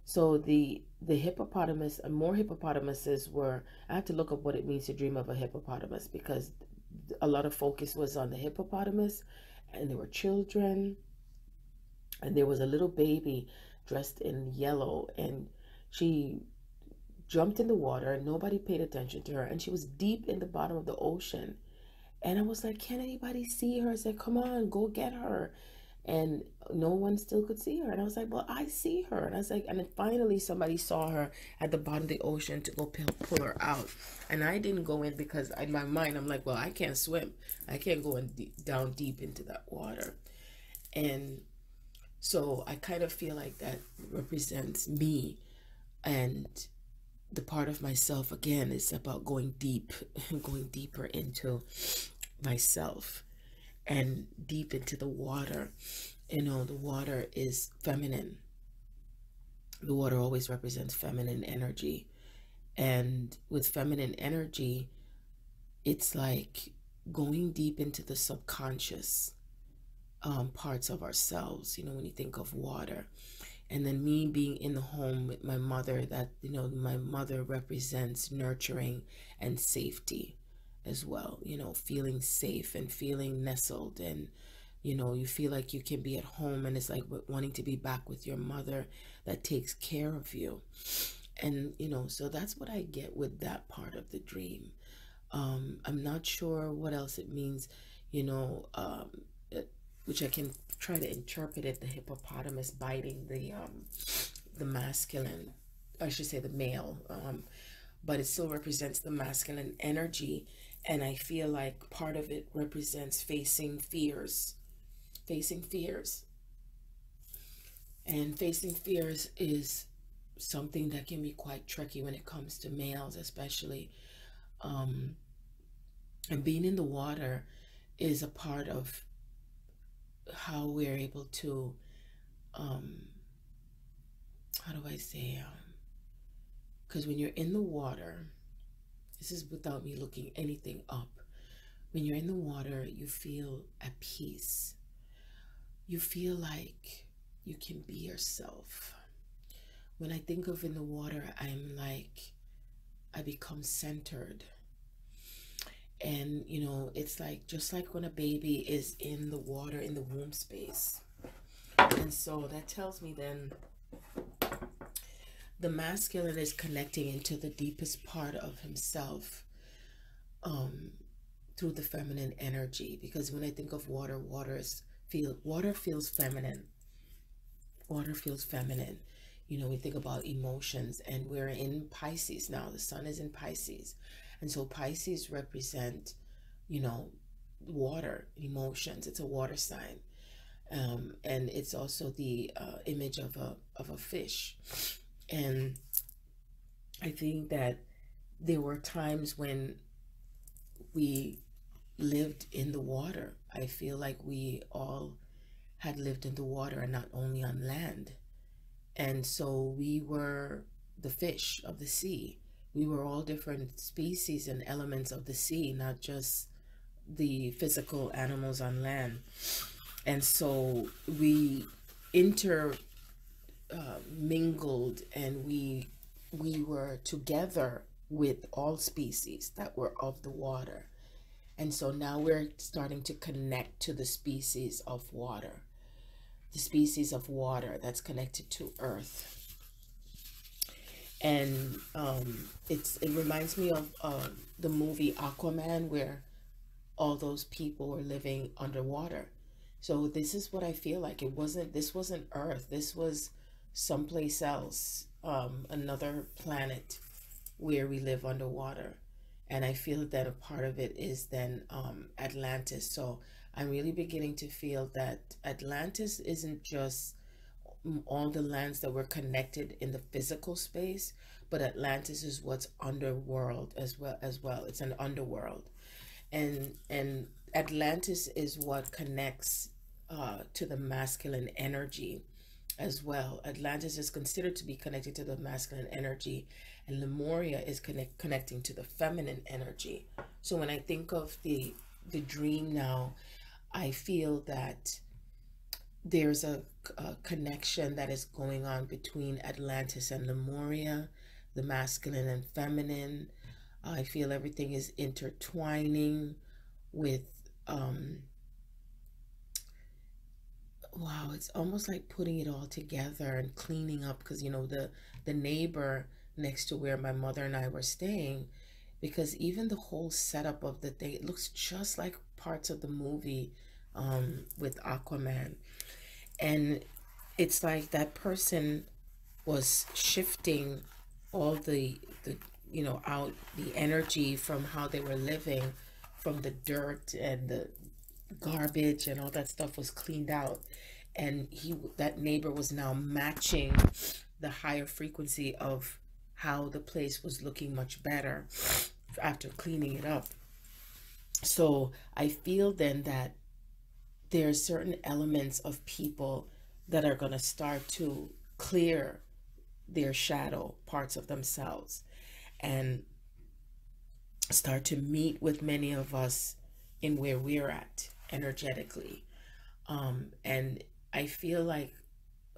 So the hippopotamus, more hippopotamuses were. I had to look up what it means to dream of a hippopotamus, because a lot of focus was on the hippopotamus, and there were children, and there was a little baby dressed in yellow, and she jumped in the water and nobody paid attention to her, and she was deep in the bottom of the ocean. And I was like, can anybody see her? I said, come on, go get her. And no one still could see her. And I was like, well, I see her. And I was like, and then finally somebody saw her at the bottom of the ocean to go pull her out. And I didn't go in because in my mind, I'm like, well, I can't swim. I can't go down deep into that water. And so I kind of feel like that represents me. And the part of myself, again, is about going deep, going deeper into myself and deep into the water. You know, the water is feminine. The water always represents feminine energy. And with feminine energy, it's like going deep into the subconscious parts of ourselves, you know, when you think of water. And then me being in the home with my mother, that, you know, my mother represents nurturing and safety as well, you know, feeling safe and feeling nestled, and, you know, you feel like you can be at home, and it's like wanting to be back with your mother that takes care of you. And, you know, so that's what I get with that part of the dream. I'm not sure what else it means, you know, which I can try to interpret it, the hippopotamus biting the masculine, I should say the male, but it still represents the masculine energy. And I feel like part of it represents facing fears. And facing fears is something that can be quite tricky when it comes to males, especially. And being in the water is a part of how we're able to, how do I say, because when you're in the water, this is without me looking anything up, when you're in the water, you feel at peace. You feel like you can be yourself. When I think of in the water, I'm like, I become centered. And, you know, it's like, just like when a baby is in the water, in the womb space. And so that tells me then the masculine is connecting into the deepest part of himself through the feminine energy. Because when I think of water, water feels feminine. Water feels feminine. You know, we think about emotions, and we're in Pisces now. The sun is in Pisces. And so Pisces represent, you know, water, emotions. It's a water sign. And it's also the image of a fish. And I think that there were times when we lived in the water. I feel like we all had lived in the water, and not only on land. And so we were the fish of the sea. We were all different species and elements of the sea, not just the physical animals on land. And so we mingled, and we were together with all species that were of the water. And so now we're starting to connect to the species of water, the species of water that's connected to earth. And it reminds me of the movie Aquaman, where all those people were living underwater. So this is what I feel like. This wasn't Earth. This was someplace else, another planet where we live underwater. And I feel that a part of it is then Atlantis. So I'm really beginning to feel that Atlantis isn't just all the lands that were connected in the physical space, but Atlantis is what's underworld as well. It's an underworld. And Atlantis is what connects to the masculine energy as well. Atlantis is considered to be connected to the masculine energy, and Lemuria is connecting to the feminine energy. So when I think of the dream now, I feel that there's a connection that is going on between Atlantis and Lemuria, the masculine and feminine. I feel everything is intertwining with wow, it's almost like putting it all together and cleaning up, because you know the neighbor next to where my mother and I were staying, because even the whole setup of the thing, it looks just like parts of the movie with Aquaman. And it's like that person was shifting all the out the energy from how they were living, from the dirt and the garbage and all that stuff was cleaned out, and that neighbor was now matching the higher frequency of how the place was looking much better after cleaning it up. So I feel then that there are certain elements of people that are going to start to clear their shadow parts of themselves and start to meet with many of us in where we're at energetically. And I feel like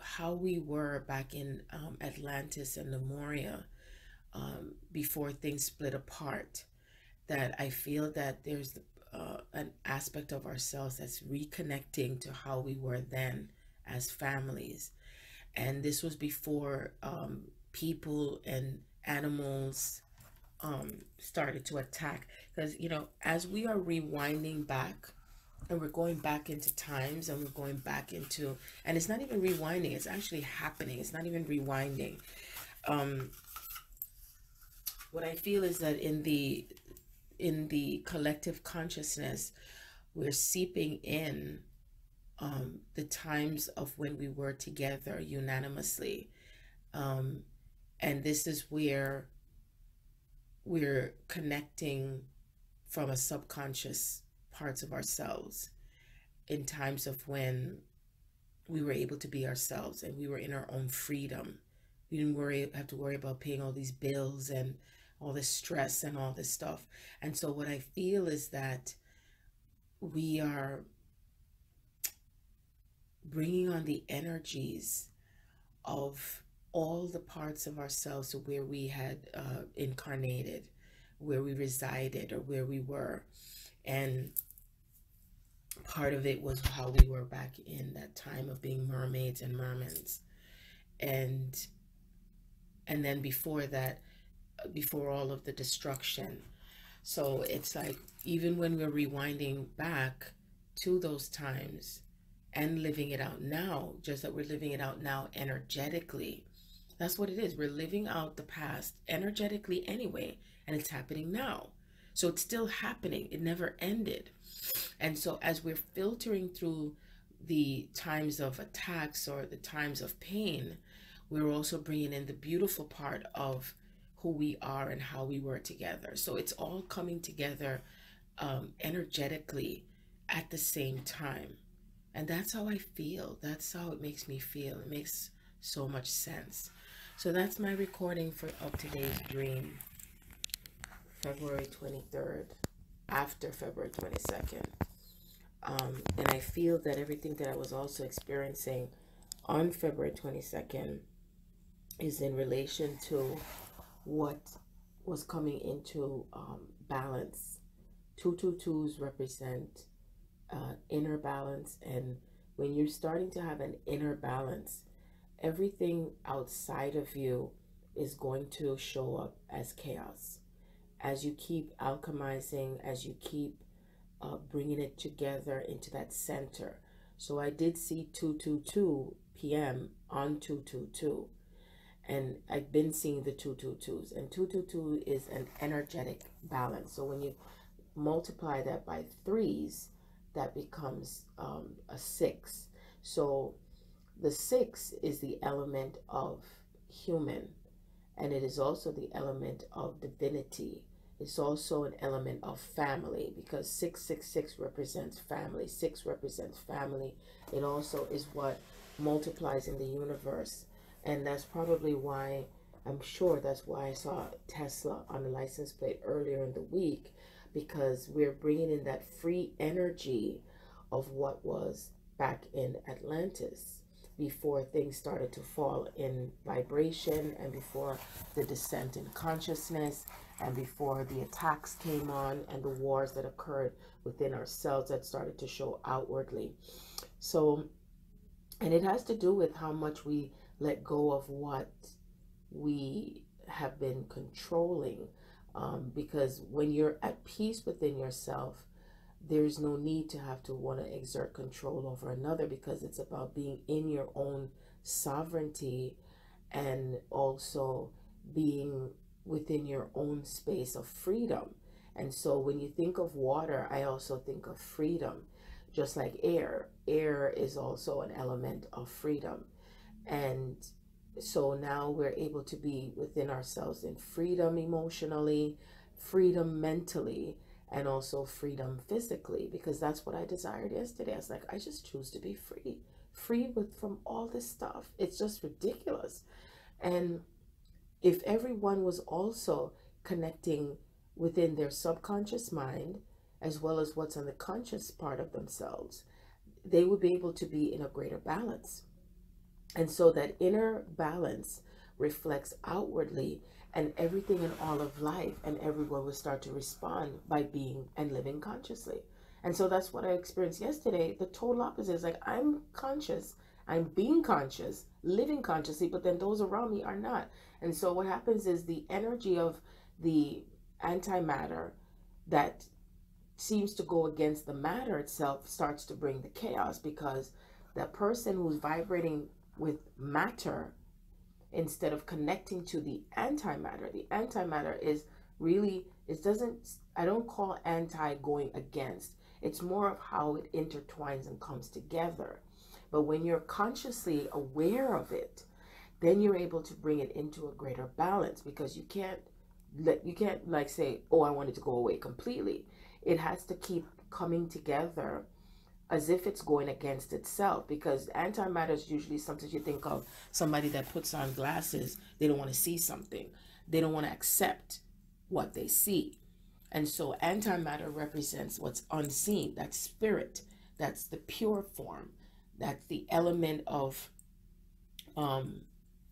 how we were back in Atlantis and Lemuria, before things split apart, that I feel that there's an aspect of ourselves that's reconnecting to how we were then as families. And this was before people and animals started to attack. Because, you know, as we are rewinding back and we're going back into times and we're going back into, and it's not even rewinding, it's actually happening. It's not even rewinding. What I feel is that in the collective consciousness, we're seeping in the times of when we were together unanimously. And this is where we're connecting from a subconscious parts of ourselves in times of when we were able to be ourselves and we were in our own freedom. We didn't have to worry about paying all these bills and all this stress and all this stuff. And so what I feel is that we are bringing on the energies of all the parts of ourselves to where we had incarnated, where we resided, or where we were. And part of it was how we were back in that time of being mermaids and mermans. And then before that, before all of the destruction. So it's like, even when we're rewinding back to those times and living it out now, just that we're living it out now energetically. That's what it is. We're living out the past energetically anyway, and it's happening now. So it's still happening. It never ended. And so as we're filtering through the times of attacks or the times of pain, we're also bringing in the beautiful part of who we are and how we were together. So it's all coming together energetically at the same time. And that's how I feel. That's how it makes me feel. It makes so much sense. So that's my recording of today's dream, February 23rd, after February 22nd. And I feel that everything that I was also experiencing on February 22nd is in relation to what was coming into balance. 222s represent inner balance, and when you're starting to have an inner balance, everything outside of you is going to show up as chaos. As you keep alchemizing, as you keep bringing it together into that center. So I did see 222 p.m. on 222. And I've been seeing the 222s. And 222 is an energetic balance. So when you multiply that by threes, that becomes a 6. So the 6 is the element of human. And it is also the element of divinity. It's also an element of family, because 666 represents family. 6 represents family. It also is what multiplies in the universe. And that's probably why, I'm sure that's why I saw Tesla on the license plate earlier in the week, because we're bringing in that free energy of what was back in Atlantis before things started to fall in vibration, and before the descent in consciousness, and before the attacks came on, and the wars that occurred within ourselves that started to show outwardly. So, and it has to do with how much we let go of what we have been controlling. Because when you're at peace within yourself, there's no need to have to want to exert control over another, because it's about being in your own sovereignty, and also being within your own space of freedom. And so when you think of water, I also think of freedom. Just like air is also an element of freedom. And so now we're able to be within ourselves in freedom emotionally, freedom mentally, and also freedom physically, because that's what I desired yesterday. I was like, I just choose to be free from all this stuff. It's just ridiculous. And if everyone was also connecting within their subconscious mind, as well as what's on the conscious part of themselves, they would be able to be in a greater balance. And so that inner balance reflects outwardly, and everything in all of life and everyone will start to respond by being and living consciously. And so that's what I experienced yesterday. The total opposite is like, I'm conscious, I'm being conscious, living consciously, but then those around me are not. And so what happens is the energy of the antimatter that seems to go against the matter itself starts to bring the chaos, because that person who's vibrating with matter instead of connecting to the antimatter is really, I don't call anti going against, it's more of how it intertwines and comes together. But when you're consciously aware of it, then you're able to bring it into a greater balance, because you can't like say, oh, I want it to go away completely. It has to keep coming together as if it's going against itself, because antimatter is usually sometimes you think of somebody that puts on glasses. They don't want to see something. They don't want to accept what they see. And so antimatter represents what's unseen. That's spirit. That's the pure form. That's the element of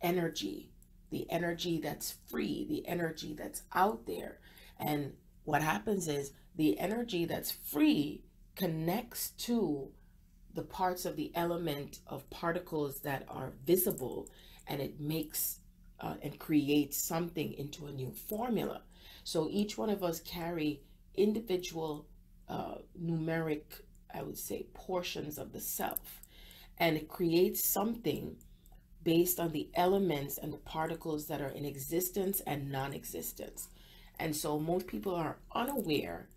energy, the energy that's free, the energy that's out there. And what happens is the energy that's free connects to the parts of the element of particles that are visible, and it makes and creates something into a new formula. So each one of us carry individual numeric, I would say, portions of the self, and it creates something based on the elements and the particles that are in existence and non-existence. And so most people are unaware,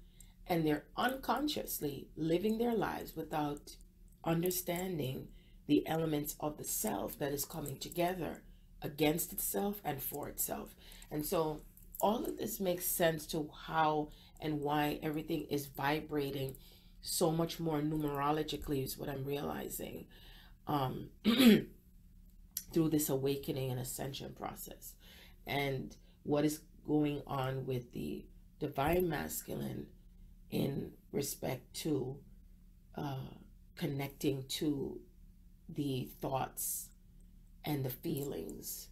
and they're unconsciously living their lives without understanding the elements of the self that is coming together against itself and for itself. And so all of this makes sense to how and why everything is vibrating so much more numerologically, is what I'm realizing through this awakening and ascension process. And what is going on with the divine masculine in respect to connecting to the thoughts and the feelings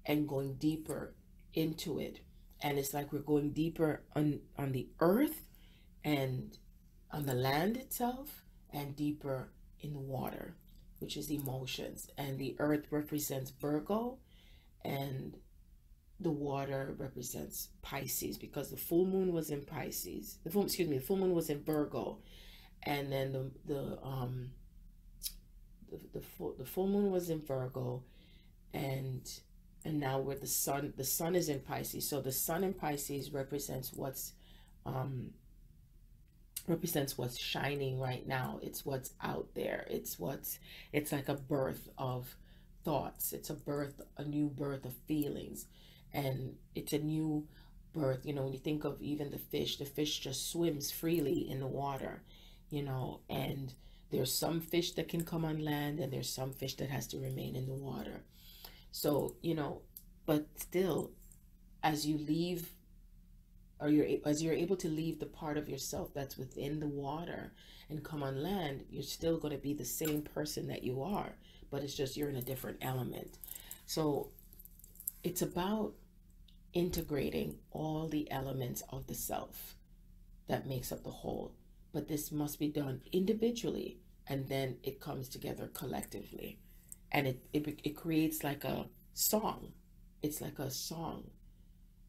and going deeper into it. And it's like we're going deeper on the earth and on the land itself, and deeper in the water, which is emotions. And the earth represents Virgo, and the water represents Pisces, because the full moon was in Pisces. The full moon was in Virgo, and then the full moon was in Virgo, and now where the sun is in Pisces. So the sun in Pisces represents what's shining right now. It's what's out there. It's like a birth of thoughts. It's a new birth of feelings. And it's a new birth. You know, when you think of even the fish just swims freely in the water, you know, and there's some fish that can come on land and there's some fish that has to remain in the water. So, you know, but still, as you leave, or as you're able to leave the part of yourself that's within the water and come on land, you're still going to be the same person that you are, but it's just you're in a different element. So it's about integrating all the elements of the self that makes up the whole. But this must be done individually, and then it comes together collectively. And it creates like a song. It's like a song.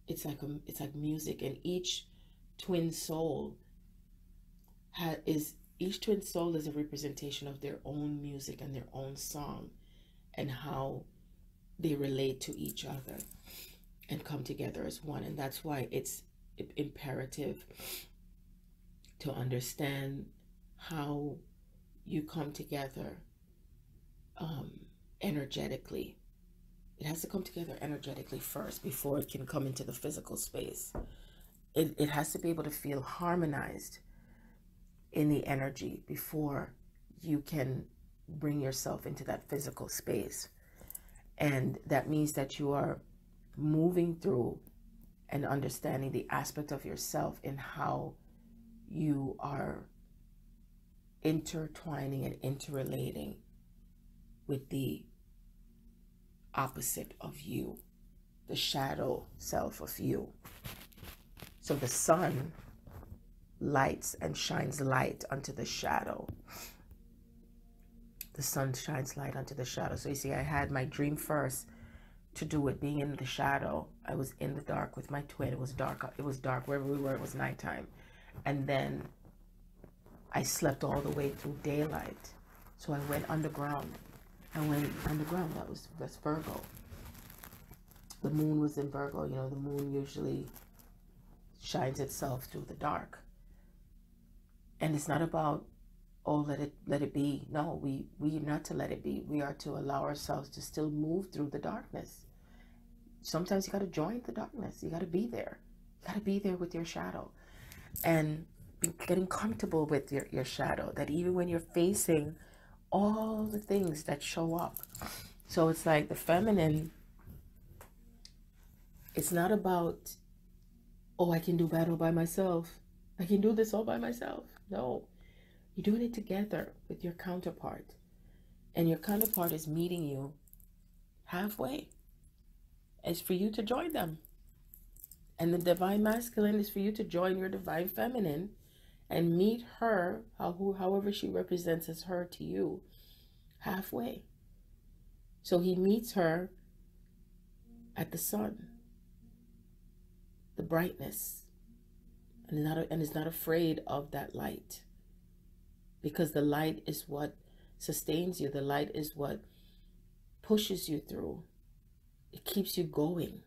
It's like music, and each twin soul each twin soul is a representation of their own music and their own song, and how they relate to each other and come together as one. And that's why it's imperative to understand how you come together energetically. It has to come together energetically first before it can come into the physical space. It has to be able to feel harmonized in the energy before you can bring yourself into that physical space. And that means that you are moving through and understanding the aspect of yourself and how you are intertwining and interrelating with the opposite of you, the shadow self of you. So the sun lights and shines light onto the shadow. The sun shines light onto the shadow. So you see, I had my dream first to do with being in the shadow. I was in the dark with my twin. It was dark. It was dark wherever we were. It was nighttime. And then I slept all the way through daylight. So I went underground. That's Virgo. The moon was in Virgo. You know, the moon usually shines itself through the dark. And it's not about, oh, let it be. No, we are not to let it be. We are to allow ourselves to still move through the darkness. Sometimes you got to join the darkness. You got to be there. You got to be there with your shadow. And getting comfortable with your shadow, that even when you're facing all the things that show up. So it's like the feminine, it's not about, oh, I can do battle by myself. I can do this all by myself. No, you're doing it together with your counterpart. And your counterpart is meeting you halfway. It's for you to join them. And the divine masculine is for you to join your divine feminine and meet her, however she represents as her to you, halfway. So he meets her at the sun, the brightness, and is not afraid of that light, because the light is what sustains you. The light is what pushes you through. It keeps you going.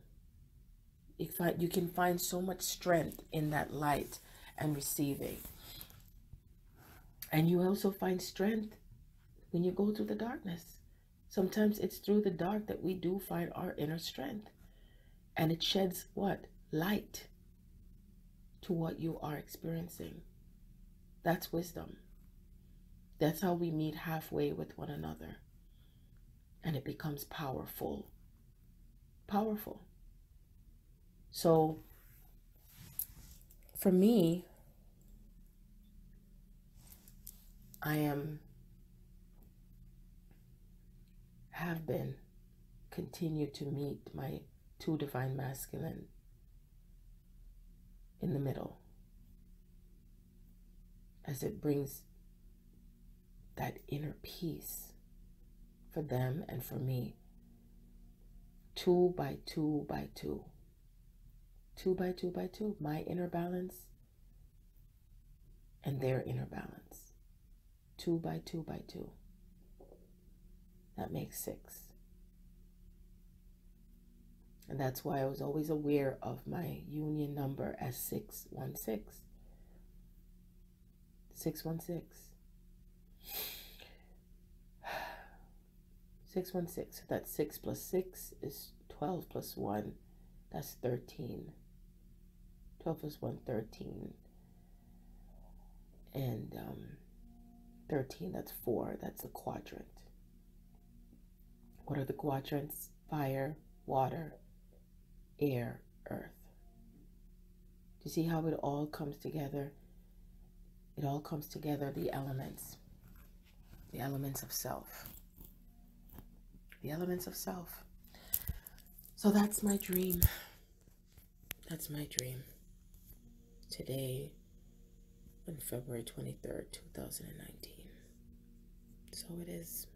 You can find so much strength in that light and receiving. And you also find strength when you go through the darkness. Sometimes it's through the dark that we do find our inner strength. And it sheds what? Light to what you are experiencing. That's wisdom. That's how we meet halfway with one another. And it becomes powerful. Powerful. So, for me, continue to meet my two divine masculine in the middle, as it brings that inner peace for them and for me. 2 by 2 by 2. 2 by 2 by 2. My inner balance and their inner balance. 2 by 2 by 2. That makes 6. And that's why I was always aware of my union number as 616. 616. 616. So that's 6 plus 6 is 12 plus 1. That's 13. 12 is 1, 13. And 13, that's 4. That's the quadrant. What are the quadrants? Fire, water, air, earth. Do you see how it all comes together? It all comes together, the elements of self. The elements of self. So that's my dream. That's my dream. Today, on February 23rd, 2019. So it is.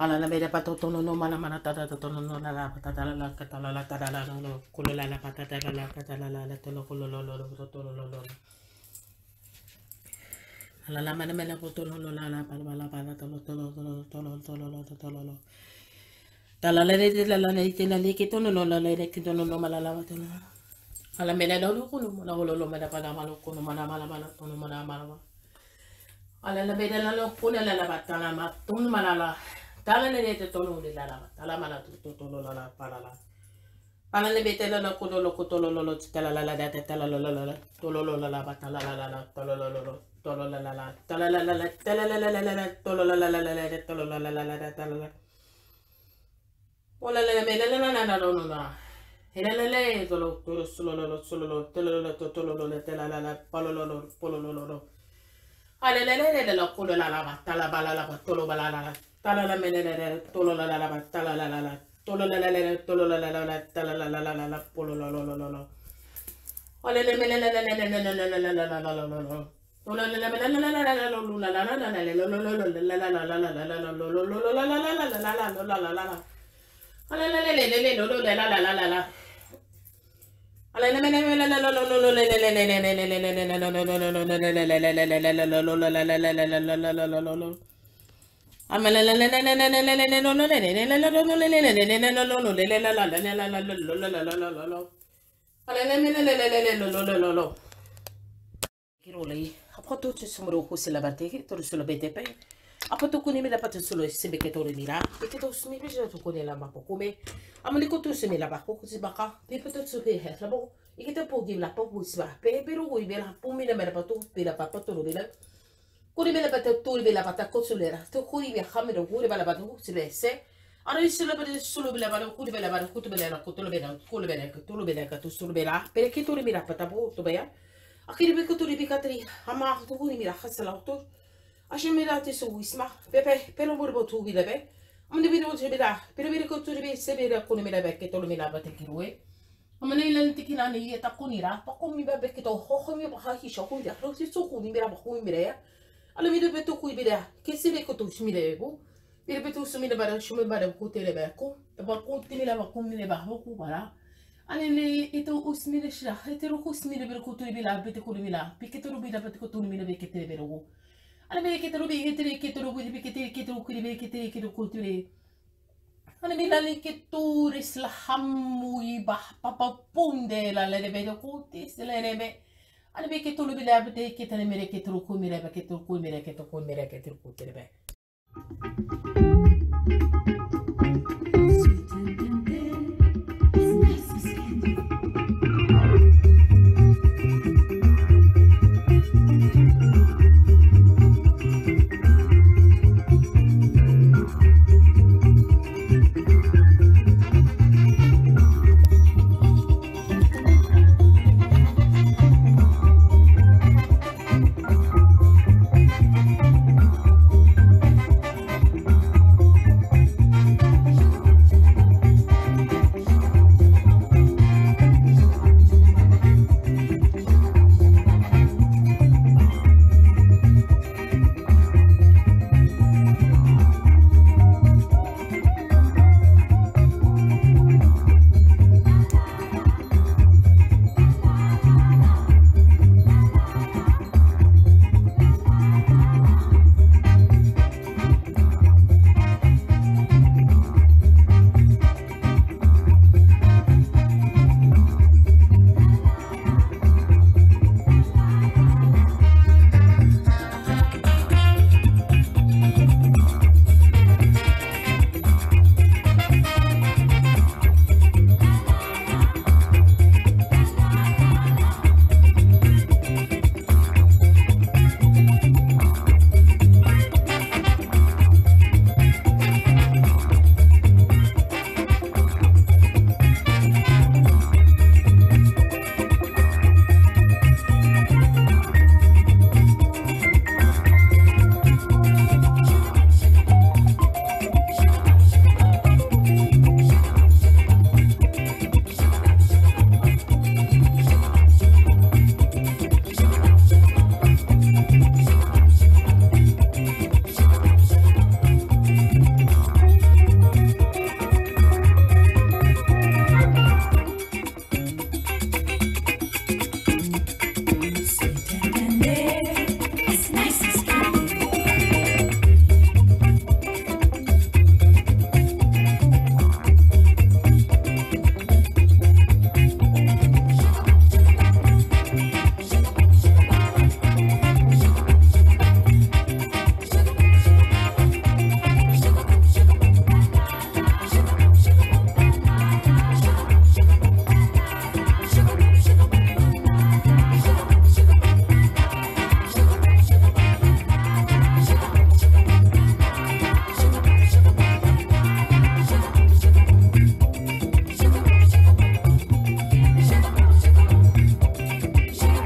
Ala beda patotono no mana mana tada totono no la patata la catala la tada la no culola la patata la catala la tolo cololo totono no ala la mana mena potono la la para tolo tala la le que tono no la le que tono no mala la tolo ala mena no kuno no lo mena para malo kuno mana mala tono mana mala ala la beda la lo kuno la patala ma tono mala Tala le te tolo de la tala mala tolo la para la para le bete la kudo lo kutolo lo tala la de tala la tolo la batala la tolo la tala la tala la tolo la tolo la tala Ola le me la no ele tolo solo tolo tala la polo ale le la kudo la batala bala la tolo bala la Tala la menere, tolo la tala la, tolo la tala la, polo la. Ole le menere, tolo la Apoto tu sumro husila bate to sulo bete pe apoto kuni mila patu sulo sibeke to mira bete to sumi bejo to kuni la mapo come amali ko to sumi la ba ko sibaka pe patu su pe he labo ikite po gi la po busba pe pero go ibela po mi la mera patu pe la papa to bela kuri bela patu to bela pata ko sulera to kuri be khamiro kuri bela patu silese ara isula bela sulo bela bala kuri bela bala kutu bela ko to bela ka to sulo bela pe ke to mira pata po to baya Akhirnya begitu dibikatri, hama tu kuni mira khasala tu, ashe mira tu so isma, pepe, pelo burbo tu bila be, amne bido tu bila, pero bido tu bila sebira kuni mira be keto mira bate kirue, amne ilan tikina ni yeta kunira, pakumi be keto hohomi bahahi shokun dia, rosi so kuni mira bakumi mira ya, ala bido betu kui bila, kesi be keto shmira ego, bido betu sumira bara shume bara kutele be ko, bakun timila bakumi mira bahoku bara. Alele itu usmile shra hetero usmile ber kuturi bila bete kuri bila piketuru bila bete kuturi bila bekete beru ale beketuru bekete keturu bila bekete keturu kuri bekete keturu kuturi ale bila le keturi slahamu iba papa punde la le bete kutis le rebe ale beketuru bila bete ketale mere keturu kuri mere beketuru kuri mere keturu kuri mere keturu kuturi be nice.